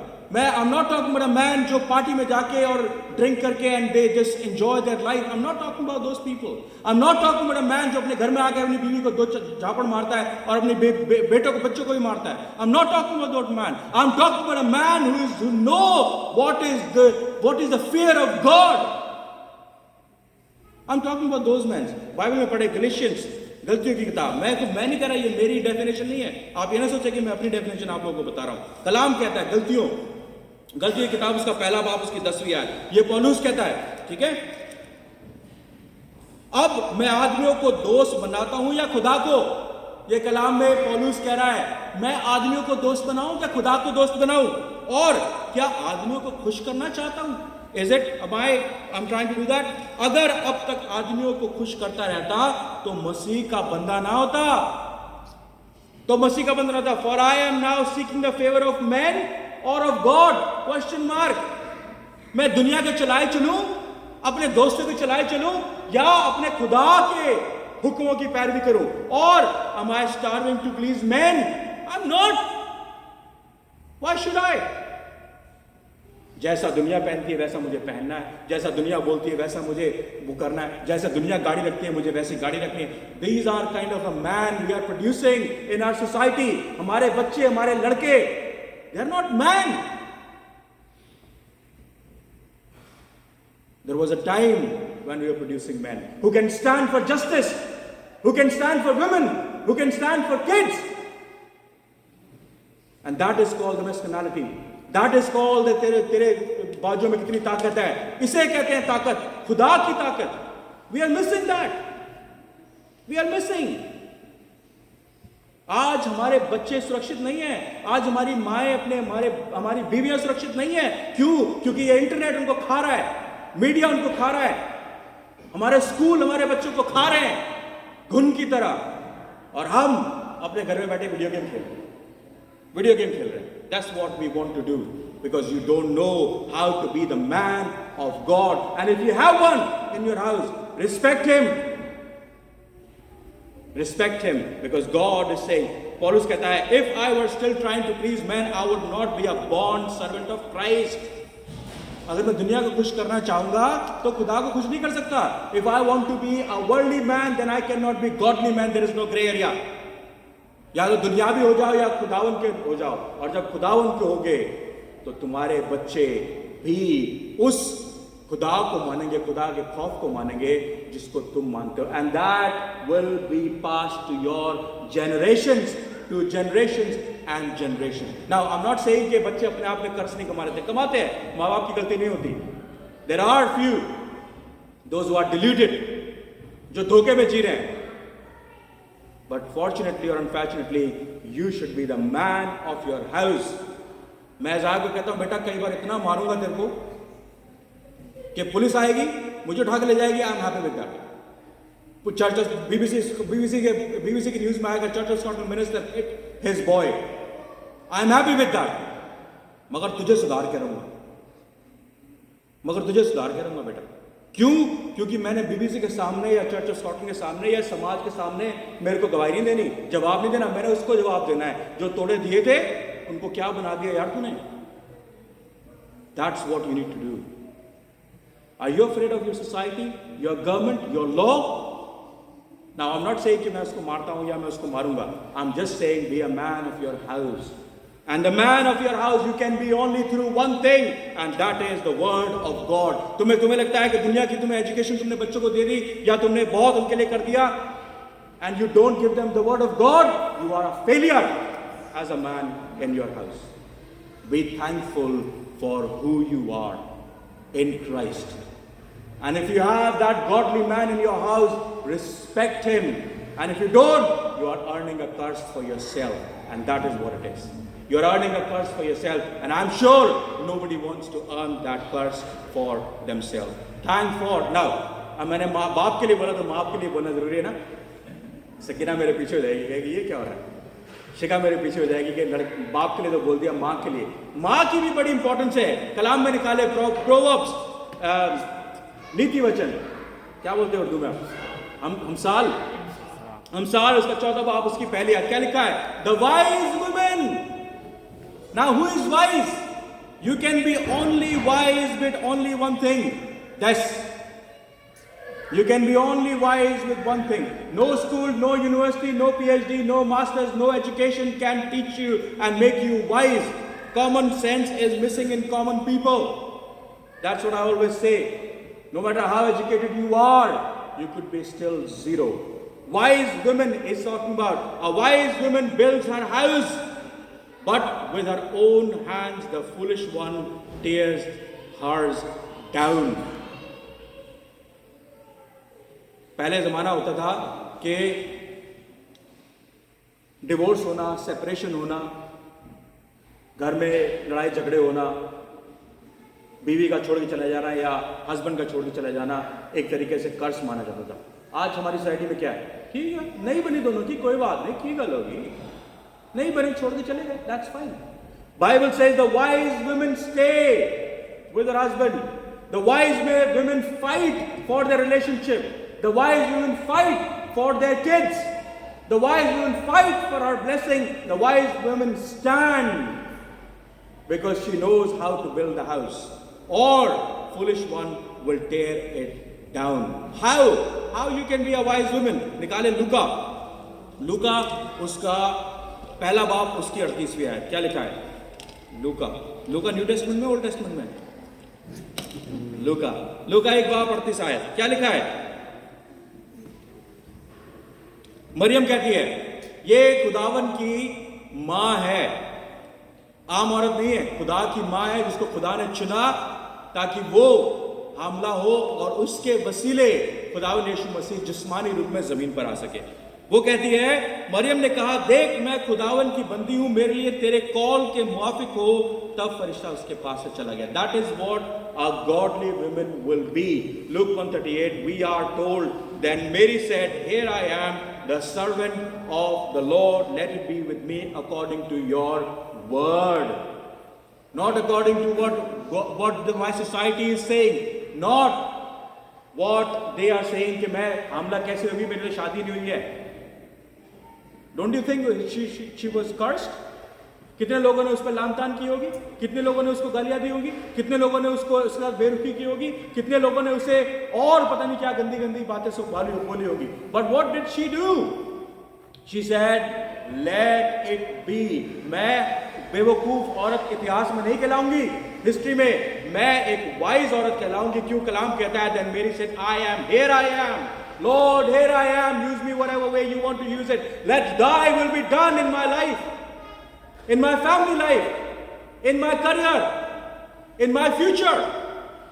I'm not talking about a man जो party में जाके और ड्रिंक करके and they just enjoy their life. I'm not talking about those people. I'm not talking about a man जो अपने घर में आके अपनी बीवी को 2 झापड़ मारता है और अपने बेटों को, बच्चों को भी मारता है। I'm not talking about that man. I'm talking about a man who know what is the fear of God. I'm talking about those men. Bible में पढ़े गैलेशियंस, गलतियों की किताब। मैं नहीं कह रहा, ये मेरी डेफिनेशन नहीं है। आप ये ना सोचे कि मैं अपनी डेफिनेशन आप लोगों को बता रहा हूं। कलाम कहता है गलतियों की किताब, उसका पहला बाब, उसकी 10वीं आयत, ये पौलुस कहता है, ठीक है। अब मैं आदमियों को दोस्त बनाता हूं या खुदा को? ये कलाम में पौलुस कह रहा है, मैं आदमियों को दोस्त बनाऊं या खुदा को दोस्त बनाऊं? और क्या आदमियों को खुश करना चाहता हूं? Is it? I'm trying to do that? अगर अब तक आदमियों को खुश करता रहता तो मसीह का बंदा ना होता, For I am now seeking the favor of men or of God? Question mark. मैं दुनिया के चलाए चलूं, अपने दोस्तों के चलाए चलूं, या अपने खुदा के हुक्मों की पैरवी करूं? और am I starving to please men? I'm not. Why should I? जैसा दुनिया पहनती है वैसा मुझे पहनना है, जैसा दुनिया बोलती है वैसा मुझे वो करना है, जैसा दुनिया गाड़ी रखती है मुझे वैसी गाड़ी रखनी है. These are kind of a man we are producing in our society. हमारे बच्चे, हमारे लड़के, they are not man. There was a time when we were producing men who can stand for justice, who can stand for women, who can stand for kids. And that is called the masculinity. That is called तेरे बाजू में कितनी ताकत है, इसे कहते हैं ताकत, खुदा की ताकत. We are missing that. We are missing. आज हमारे बच्चे सुरक्षित नहीं हैं. आज हमारी माएं हमारी बीवियां सुरक्षित नहीं है. क्यों? क्योंकि ये इंटरनेट उनको खा रहा है, मीडिया उनको खा रहा है, हमारे स्कूल हमारे बच्चों को खा रहे हैं घुन की तरह, और हम अपने घर में बैठे वीडियो गेम खेल रहे हैं. That's what we want to do, because you don't know how to be the man of God. And if you have one in your house, respect him. Respect him, because God is saying, Paulus कहता है, if I were still trying to please men, I would not be a bond servant of Christ. अगर मैं दुनिया को खुश करना चाहूंगा तो खुदा को खुश नहीं कर सकता. If I want to be a worldly man, then I cannot be godly man. There is no gray area. या तो दुनियावी हो जाओ या खुदावन के हो जाओ, और जब खुदावन के होगे तो तुम्हारे बच्चे भी उस खुदा को मानेंगे, खुदा के खौफ को मानेंगे जिसको तुम मानते हो. And that will be passed to your generations, to generations and generation. Now I am not saying कि बच्चे अपने आप में कर्ज नहीं कमा रहे थे, कमाते हैं, माँ बाप की गलती नहीं होती. There are few those who are deluded, जो धोखे में जी रहे हैं. But fortunately or unfortunately, you should be the man of your house. मैं ज़ाहिर को कहता हूँ, बेटा कई बार इतना मारूंगा तेरे को कि पुलिस आएगी, मुझे उठा के ले जाएगी. I am happy with that. Church BBC की न्यूज में आएगा, church of Scotland minister hit his boy. I am happy with that. मगर तुझे सुधार के रहूंगा बेटा. क्यों? क्योंकि मैंने बीबीसी के सामने या चर्च ऑफ स्कॉटलैंड के सामने या समाज के सामने मेरे को गवाही नहीं देनी, जवाब नहीं देना. मैंने उसको जवाब देना है जो तोड़े दिए थे उनको क्या बना दिया यार तूने. That's what you need to do. Are you afraid of your society, your government, your law? Now I'm not saying कि मैं उसको मारता हूं या मैं उसको मारूंगा. I'm just saying be a man of your house. And the man of your house you can be only through one thing, and that is the word of God. तुम्हें लगता है कि दुनिया की तुम्हें एजुकेशन तुमने बच्चों को दे दी या तुमने बहुत उनके लिए कर दिया, and you don't give them the word of God, you are a failure as a man in your house. Be thankful for who you are in Christ. And if you have that godly man in your house, respect him. And if you don't, you are earning a curse for yourself, and that is what it is. You're earning a curse for yourself, and I'm sure nobody wants to earn that curse for themselves. Thank for now. अब मैंने माँ बाप के लिए बोला तो माँ के लिए बोलना जरूरी है ना. सकीना मेरे पीछे हो जाएगी, कहेगी ये क्या हो रहा है. शिका मेरे पीछे हो जाएगी कि बाप के लिए तो बोल दिया, माँ के लिए. माँ की भी बड़ी इंपॉर्टेंस है. कलाम में निकाले प्रोवर्ब्स, नीति वचन, क्या बोलते हैं उर्दू में आप, हमसाल उसका 14वां बाब उसकी पहली आयत क्या लिखा है? The wise women. Now who is wise? You can be only wise with only one thing. You can be only wise with one thing. No school, no university, no PhD, no masters, no education can teach you and make you wise. Common sense is missing in common people. That's what I always say. No matter how educated you are, you could be still zero. Wise women is talking about. A wise woman builds her house, but with her own hands the foolish one tears hers down. पहले ज़माना होता था कि divorce होना, separation होना, घर में लड़ाई झगड़े होना, बीवी का छोड़ के चला जाना या हस्बैंड का छोड़ के चला जाना एक तरीके से कर्ज माना जाता था. आज हमारी सोसाइटी में क्या है? ठीक है, नहीं बनी दोनों की, कोई बात नहीं, की गल होगी, नहीं बनी छोड़ के चले गए, that's fine. Bible says the wise women stay with her husband. The wise women fight for their relationship. The wise women fight for their kids. The wise women fight for our blessing. The wise women stand because she knows how to build the house, or foolish one will tear it down. How you can be a wise woman? निकाले लूका उसका पहला बाप उसकी 38वीं आयत, क्या लिखा है? लूका new testament में, ओल्ड टेस्टमेंट में? लूका 1 बाप 38 आयत, क्या लिखा है? मरियम कहती है ये खुदावन की मां है, आम औरत नहीं है, खुदा की मां है जिसको खुदा ने चुना ताकि वो हामला हो और उसके वसीले खुदावन यीशु मसीह जिस्मानी रूप में जमीन पर आ सके। वो कहती है, मरियम ने कहा, देख मैं खुदावन की बंदी हूं, मेरे लिए तेरे कॉल के मुआफिक हो। तब फरिश्ता उसके पास से चला गया। That is what a godly woman will be. Luke 1:38 we are told, then Mary said, here I am the servant of the Lord, let it be with me according to your word. Not according to what my society is saying, not what they are saying कि मैं हामला कैसे होगी, मेरे लिए शादी नहीं हुई है। Don't you think she was cursed? कितने लोगों ने उस पर लानतान की होगी, कितने लोगों ने उसको गालियां दी होगी, कितने लोगों ने उसको उसके साथ बेरुखी की होगी, कितने लोगों ने उसे और पता नहीं क्या गंदी गंदी बातें सब बोली होगी। But what did she do? She said, let it be. मैं बेवकूफ औरत इतिहास में नहीं कहलाऊंगी, हिस्ट्री में मैं एक वाइज औरत कहलाऊंगी। क्यों? कलाम कहता है, then Mary said, I am, here I am, Lord here I am, use me whatever way you want to use it, let thy will be done in my life, in my family life, in my career, in my future,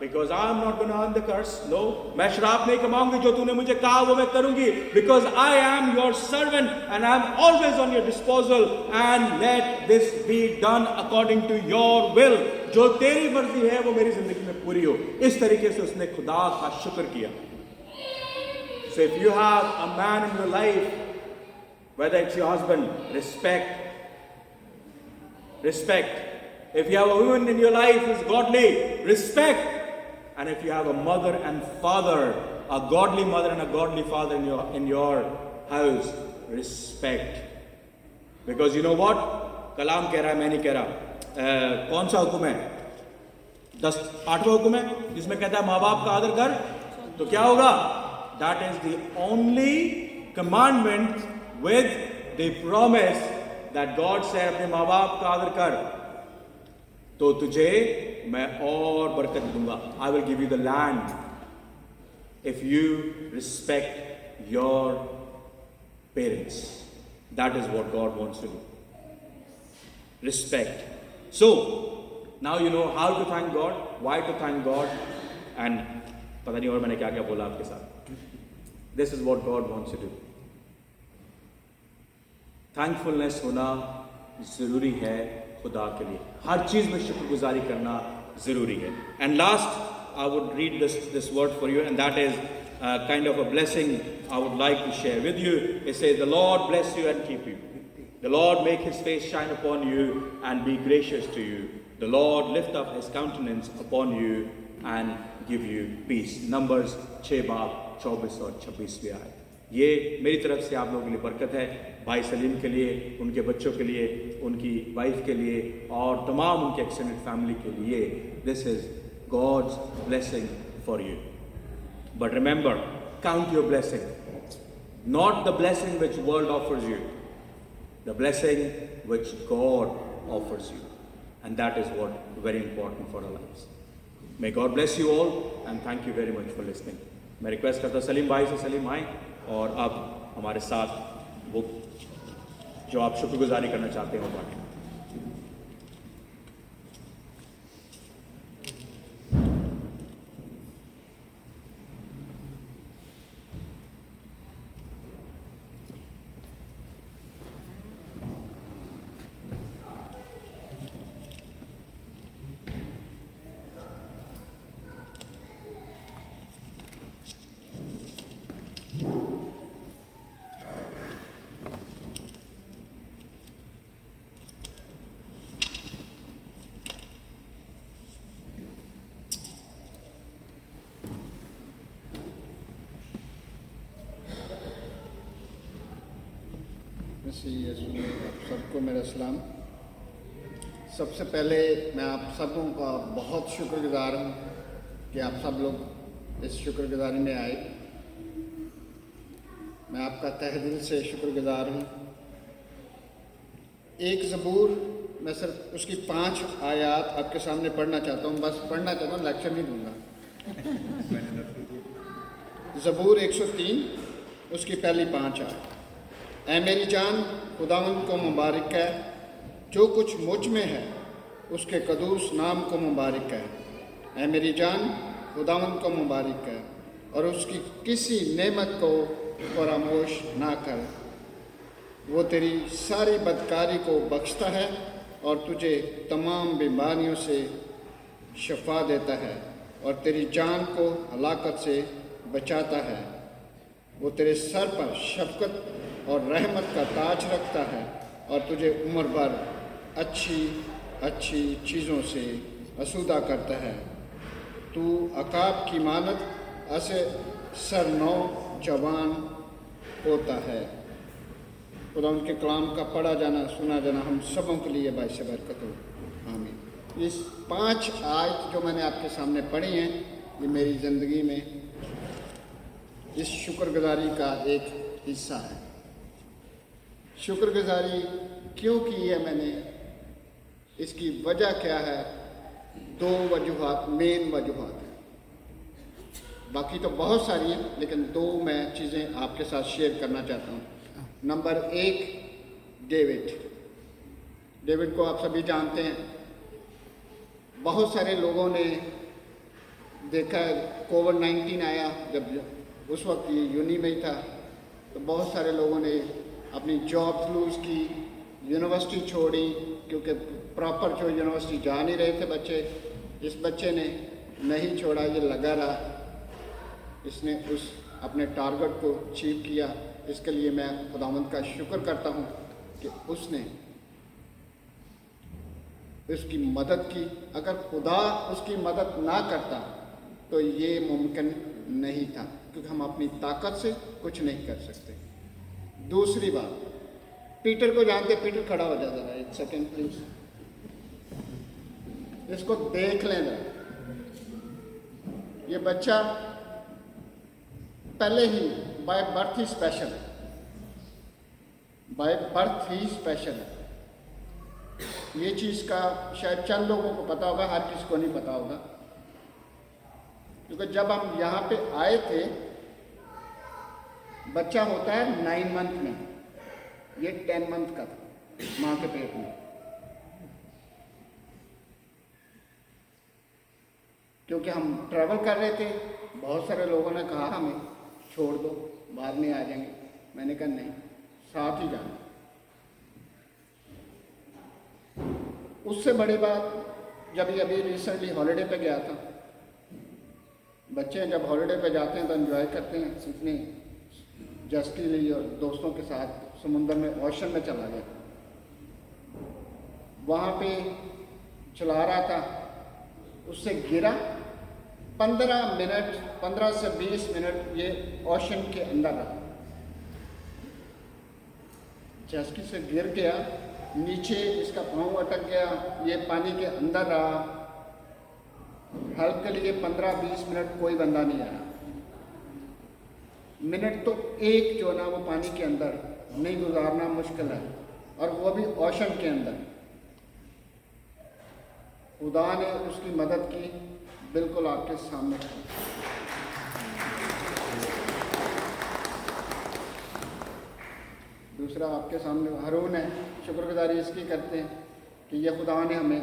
because I am not gonna earn the curse. No, मैं श्राप नहीं कमाऊंगी, जो तूने मुझे कहा वो मैं करूंगी, because I am your servant and I am always on your disposal, and let this be done according to your will. जो तेरी मर्जी है वो मेरी जिंदगी में पूरी हो। इस तरीके से उसने खुदा का शुक्र किया। So if you have a man in your life, whether it's your husband, respect. If you have a woman in your life who is godly, respect. And if you have a mother and father, a godly mother and a godly father in your house, respect. Because you know what? कलाम कह रहा है, मैं नहीं कह रहा। कौन सा हुक्म है? 8वां हुक्म है जिसमें कहता है माँ बाप का आदर कर। तो क्या होगा? That is the only commandment with the promise that God said, अपने माँ बाप का आदर कर तो तुझे मैं और बरकत दूंगा। I will give you the land if you respect your parents. That is what God wants to do. Respect. So now you know how to thank God, why to thank God, and पता नहीं और मैंने क्या क्या बोला आपके साथ। This is what God wants to do. Thankfulness होना जरूरी है खुदा के लिए, हर चीज में शुक्रगुजारी करना जरूरी है। And last I would read this word for you, and that is kind of a blessing I would like to share with you. It says, the Lord bless you and keep you, the Lord make his face shine upon you and be gracious to you, the Lord lift up his countenance upon you and give you peace. Numbers 6 बाब 24 और 26 आयत। ये मेरी तरफ से आप लोगों के लिए बरकत है, भाई सलीम के लिए, उनके बच्चों के लिए, उनकी वाइफ के लिए और तमाम उनके एक्सटेंडेड फैमिली के लिए। This is God's blessing for you. But remember, count your blessing, not the blessing which world offers you, the blessing which God offers you, and that is what very important for our lives. May God bless you all and thank you very much for listening. मैं request करता हूँ सलीम भाई से, सलीम आए और अब हमारे साथ वो जो आप शुक्रगुजारी करना चाहते हो बातें। मसीह यीशु में आप सबको मेरा सलाम। सबसे पहले मैं आप सबों का बहुत शुक्रगुजार हूँ कि आप सब लोग इस शुक्रगुजारी में आए। मैं आपका तहे दिल से शुक्रगुजार हूँ। एक ज़बूर, मैं सिर्फ उसकी 5 आयात आपके सामने पढ़ना चाहता हूँ, बस पढ़ना चाहता हूँ, लेक्चर नहीं दूंगा। ज़बूर 103 उसकी पहली 5 आयत। ऐ मेरी जान, खुदावंद को मुबारक है, जो कुछ मुझ में है उसके कदूस नाम को मुबारक है। ऐ मेरी जान, खुदावंद को मुबारक है और उसकी किसी नेमत को फरामोश ना कर। वो तेरी सारी बदकारी को बख्शता है और तुझे तमाम बीमारियों से शफा देता है और तेरी जान को हलाकत से बचाता है। वो तेरे सर पर शफकत और रहमत का ताज रखता है और तुझे उम्र भर अच्छी अच्छी चीज़ों से आसूदा करता है। तू अकाब की मानत ऐसे सरनौ जवान होता है। खुदा उनके कलाम का पढ़ा जाना सुना जाना हम सबों के लिए बाइस बरकत हो, आमीन। इस 5 आयत जो मैंने आपके सामने पढ़ी हैं, ये मेरी ज़िंदगी में इस शुक्रगुजारी का एक हिस्सा है। शुक्रगुजारी क्यों की है मैंने, इसकी वजह क्या है? 2 वजूहात, मेन वजूहात हैं। बाकी तो बहुत सारी हैं, लेकिन 2 मैं चीज़ें आपके साथ शेयर करना चाहता हूँ। नंबर 1, डेविड को आप सभी जानते हैं। बहुत सारे लोगों ने देखा, कोविड-19 आया जब उस वक्त ये यूनी में ही था, तो बहुत सारे लोगों ने अपनी जॉब लूज़ की, यूनिवर्सिटी छोड़ी, क्योंकि प्रॉपर जो यूनिवर्सिटी जा नहीं रहे थे बच्चे। इस बच्चे ने नहीं छोड़ा, ये लगा रहा, इसने उस अपने टारगेट को अचीव किया। इसके लिए मैं खुदावंद का शुक्र करता हूँ कि उसने उसकी मदद की। अगर खुदा उसकी मदद ना करता तो ये मुमकिन नहीं था, क्योंकि हम अपनी ताकत से कुछ नहीं कर सकते। दूसरी बात, पीटर को जानते, पीटर खड़ा हो जाता है, 1 सेकेंड प्लीज, इसको देख लें जरा। ये बच्चा पहले ही बाय बर्थ ही स्पेशल है, बाय बर्थ ही स्पेशल है। ये चीज़ का शायद चंद लोगों को पता होगा, हर किसी को नहीं पता होगा। क्योंकि जब हम यहाँ पे आए थे, बच्चा होता है 9 मंथ में, ये 10 मंथ का था माँ के पेट में। क्योंकि हम ट्रैवल कर रहे थे, बहुत सारे लोगों ने कहा हमें छोड़ दो, बाद में आ जाएंगे। मैंने कहा नहीं, साथ ही जाना। उससे बड़ी बात, जब ये अभी रिसेंटली हॉलिडे पे गया था। बच्चे जब हॉलिडे पे जाते हैं तो एंजॉय करते हैं, सीखने जस्ट के लिए, और दोस्तों के साथ समुंदर में, ओशन में चला गया। वहाँ पे चला रहा था, उससे गिरा। 15 से 20 मिनट ये ओशन के अंदर रहा। जस्की से गिर गया, नीचे इसका पाँव अटक गया, ये पानी के अंदर रहा। हेल्प के लिए 15-20 मिनट कोई बंदा नहीं आया। मिनट तो एक जो ना वो पानी के अंदर नहीं गुजारना मुश्किल है, और वो भी ओशन के अंदर। खुदा ने उसकी मदद की, बिल्कुल आपके सामने। दूसरा आपके सामने हारून है, शुक्रगुजारी इसकी करते हैं कि ये खुदा ने हमें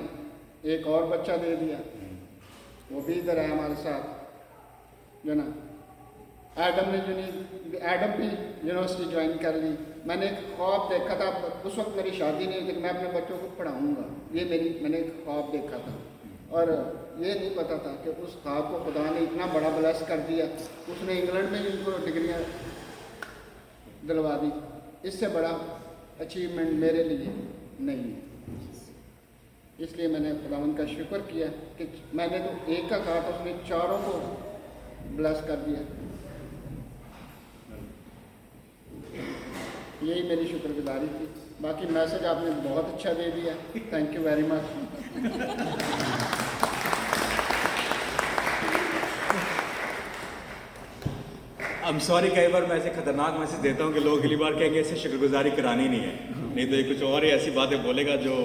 एक और बच्चा दे दिया, वो भी इधर है हमारे साथ, जो ना एडम भी यूनिवर्सिटी ज्वाइन कर ली। मैंने एक ख्वाब देखा था, उस वक्त मेरी शादी नहीं थी, मैं अपने बच्चों को पढ़ाऊँगा, ये मैंने एक ख्वाब देखा था। और ये नहीं पता था कि उस ख्वाब को खुदा ने इतना बड़ा ब्लेस कर दिया, उसने इंग्लैंड में इनको डिग्रियाँ दिलवा दी। इससे बड़ा अचीवमेंट मेरे लिए नहीं है। इसलिए मैंने खुदावंद का शुक्र किया कि मैंने तो एक का कहा तो उसने चारों को ब्लेस कर दिया। यही मेरी शुक्रगुजारी थी। बाकी मैसेज आपने बहुत अच्छा दे दिया, thank you very much. I'm sorry, कई बार मैं ऐसे खतरनाक मैसेज देता हूँ कि लोग अगली बार कहेंगे इससे शुक्रगुजारी करानी नहीं है, नहीं तो ये कुछ और ही ऐसी बातें बोलेगा जो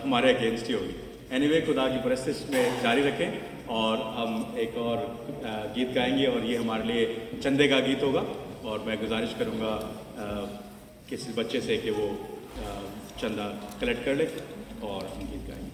हमारे अगेंस्ट ही होगी। एनीवे, खुदा की परस्तिश में जारी रखें और हम एक और गीत गाएंगे और ये हमारे लिए चंदे का गीत होगा और मैं गुजारिश करूँगा किसी बच्चे से कि वो चंदा कलेक्ट कर ले और हम गीत गाएंगे।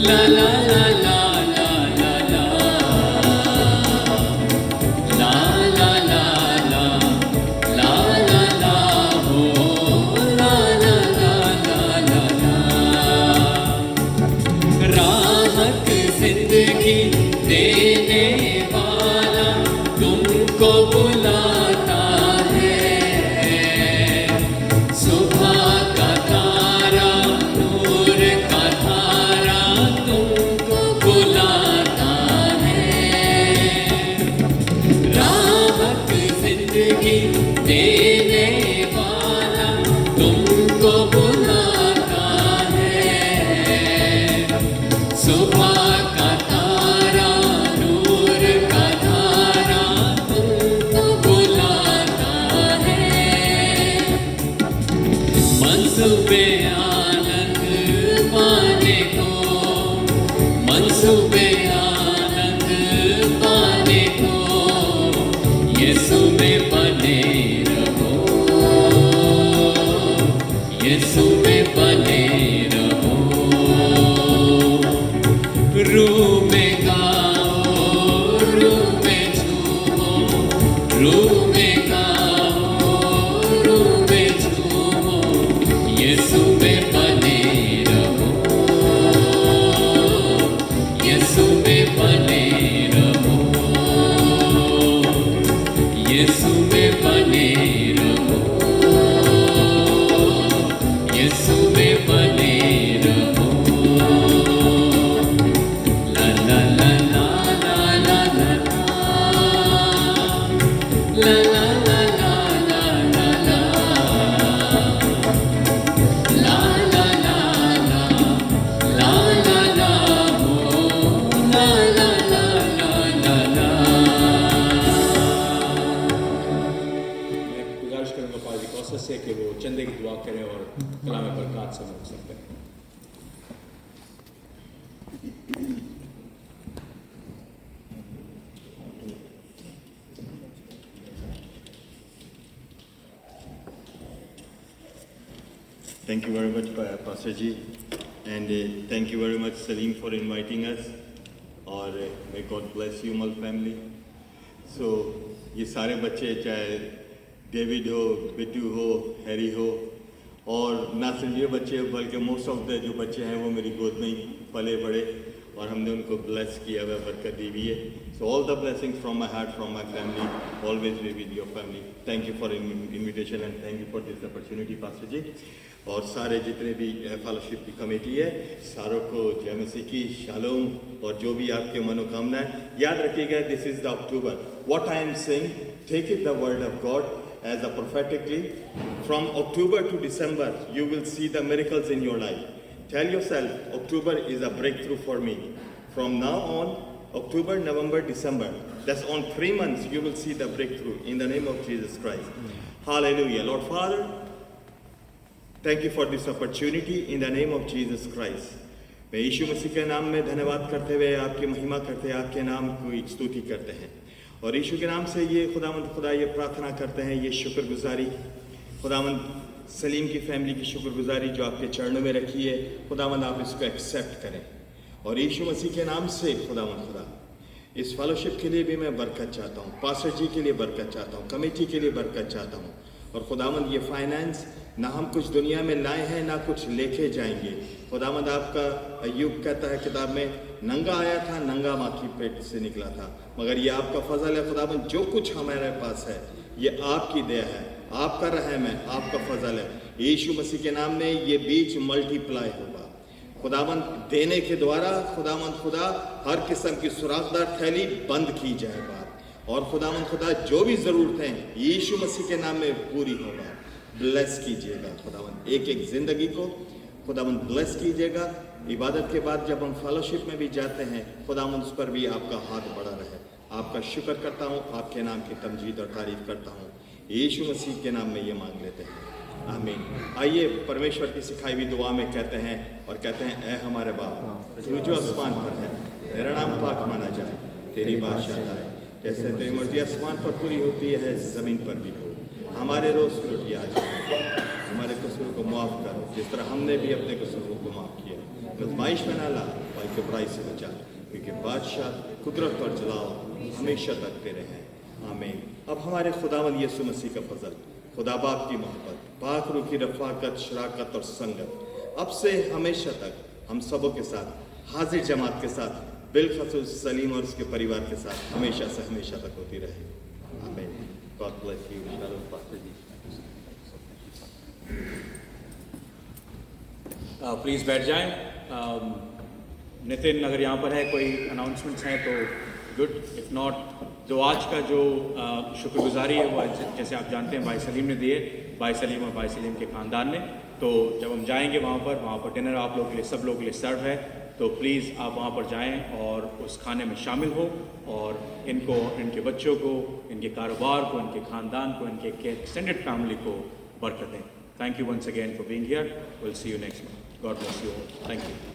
la मंसूबे आनंद पाने को, मंसूबे आनंद पाने को, यीशु में बने रहो, यीशु में बने रहो। रूह में गाओ, रूह में झूमो, रूह में गाओ, रूह में झूमो, यीशु में बने रहो, यीशु में बने रहो, यीशु में बने रहो, यीशु में बने रहो। ला ला ला ला ला ला ला ला ला ला ला ला ला ला ला ला ला ला ला हो, ला ला ला ला ला। मैं गुजारिश करूँगा पाजी कौसर से कि वो चंदे की दुआ करें और कलाम बरक़ात से मुख सकते हैं। Thank you very much, Pastor Ji, and thank you very much, Salim, for inviting us. और may God bless you, Mal family. So ये सारे बच्चे चाहे डेविड हो, बिट्टू हो, हैरी हो, और ना सिर्फ ये बच्चे बल्कि मोस्ट ऑफ द जो बच्चे हैं वो मेरी गोद में ही पले बड़े और हमने उनको ब्लेस किया हुआ, बरकत दी हुई है। So all the blessings from my heart, from my family, always be with your family. Thank you for invitation and thank you for this opportunity pastor ji. और सारे जितने भी फेलोशिप की कमेटी है, सारों को जय मसीह की शालोम, और जो भी आपके मनोकामना है याद रखिएगा, this is the October. What I am saying, take it the word of God as a prophetically. From October to December, you will see the miracles in your life. Tell yourself, October is a breakthrough for me. From now on, October, November, December, that's on 3 months, you will see the breakthrough in the name of Jesus Christ. Hallelujah. Lord Father, thank you for this opportunity in the name of Jesus Christ. मैं यीशु मसीह के नाम में धन्यवाद करते हुए आपकी महिमा करते हैं, आपके नाम की स्तुति करते हैं, और यीशु के नाम से ये खुदा ये प्रार्थना करते हैं, ये शुक्रगुजारी खुदावंद सलीम की फैमिली की शुक्रगुजारी जो आपके चरणों में रखी है, खुदावंद आप इसको एक्सेप्ट करें। और यीशु मसीह के नाम से खुदा इस फेलोशिप के लिए भी मैं बरकत चाहता हूँ, पास्टर जी के लिए बरकत चाहता हूँ, कमेटी के लिए बरकत चाहता हूँ। और खुदावंद ये फाइनेंस ना हम कुछ दुनिया में लाए हैं ना कुछ लेके जाएंगे। खुदावंद आपका अय्यूब कहता है किताब में, नंगा आया था नंगा माँ की पेट से निकला था, मगर ये आपका फजल है खुदावंद, जो कुछ हमारे पास है ये आपकी दया है, आपका रहम है, आपका फजल है। यीशु मसीह के नाम में ये बीज मल्टीप्लाई होगा खुदावंद, देने के द्वारा खुदावंद खुदा हर किस्म की सुराखदार थैली बंद की जाएगा, और खुदावंद खुदा जो भी ज़रूरतें यीशु मसीह के नाम में पूरी होगा। ब्लेस कीजिएगा खुदावंद, एक एक ज़िंदगी को खुदावंद ब्लेस कीजिएगा। इबादत के बाद जब हम फेलोशिप में भी जाते हैं खुदावंद उस पर भी आपका हाथ बड़ा रहे। आपका शुक्र करता हूँ, आपके नाम की तमजीद और तारीफ करता हूँ, यीशु मसीह के नाम में ये मांग लेते हैं, आमीन। आइए परमेश्वर की सिखाई हुई दुआ में कहते हैं और कहते हैं, ऐ हमारे बाप तू जो आसमान पर है, तेरा नाम पाक माना जाए, तेरी बादशाह आए, जैसे तेरी मर्जी आसमान पर पूरी होती है ज़मीन पर भी हो। हमारे रोज़ की रोटी आज हमारे कसूरों को माफ़ कर, जिस तरह हमने भी अपने कसूरों को माफ़ किया। आज़माइश में ना ला, बल्कि बुराई से बचा, क्योंकि बादशाह कुदरत और जलाल हमेशा तक तेरे हैं, आमीन। अब हमारे खुदावंद यीशु मसीह का फजल, खुदा बाप की मोहब्बत, पाक रूह की रफ़ाकत, शराकत और संगत अब से हमेशा तक हम सबों के साथ, हाजिर जमात के साथ, बिलखसूस सलीम और उसके परिवार के साथ हमेशा से हमेशा तक होती रहे, आमीन। God bless you. Shalom, Pastor ji. Please बैठ जाएं। नितिन अगर यहाँ पर है, कोई अनाउंसमेंट्स हैं तो गुड, इफ़ नॉट जो आज का जो शुक्रगुजारी है वो जैसे आप जानते हैं भाई सलीम ने दिए, भाई सलीम और भाई सलीम के ख़ानदान ने। तो जब हम जाएंगे वहाँ पर डिनर आप लोग के लिए, सब लोग के लिए सर्व है, तो प्लीज़ आप वहाँ पर जाएं और उस खाने में शामिल हो और इनको, इनके बच्चों को, इनके कारोबार को, इनके ख़ानदान को, इनके एक्सटेंडेड फैमिली को बरकत दें। Thank you once again for being here. We'll see you next month. God bless you all. Thank you.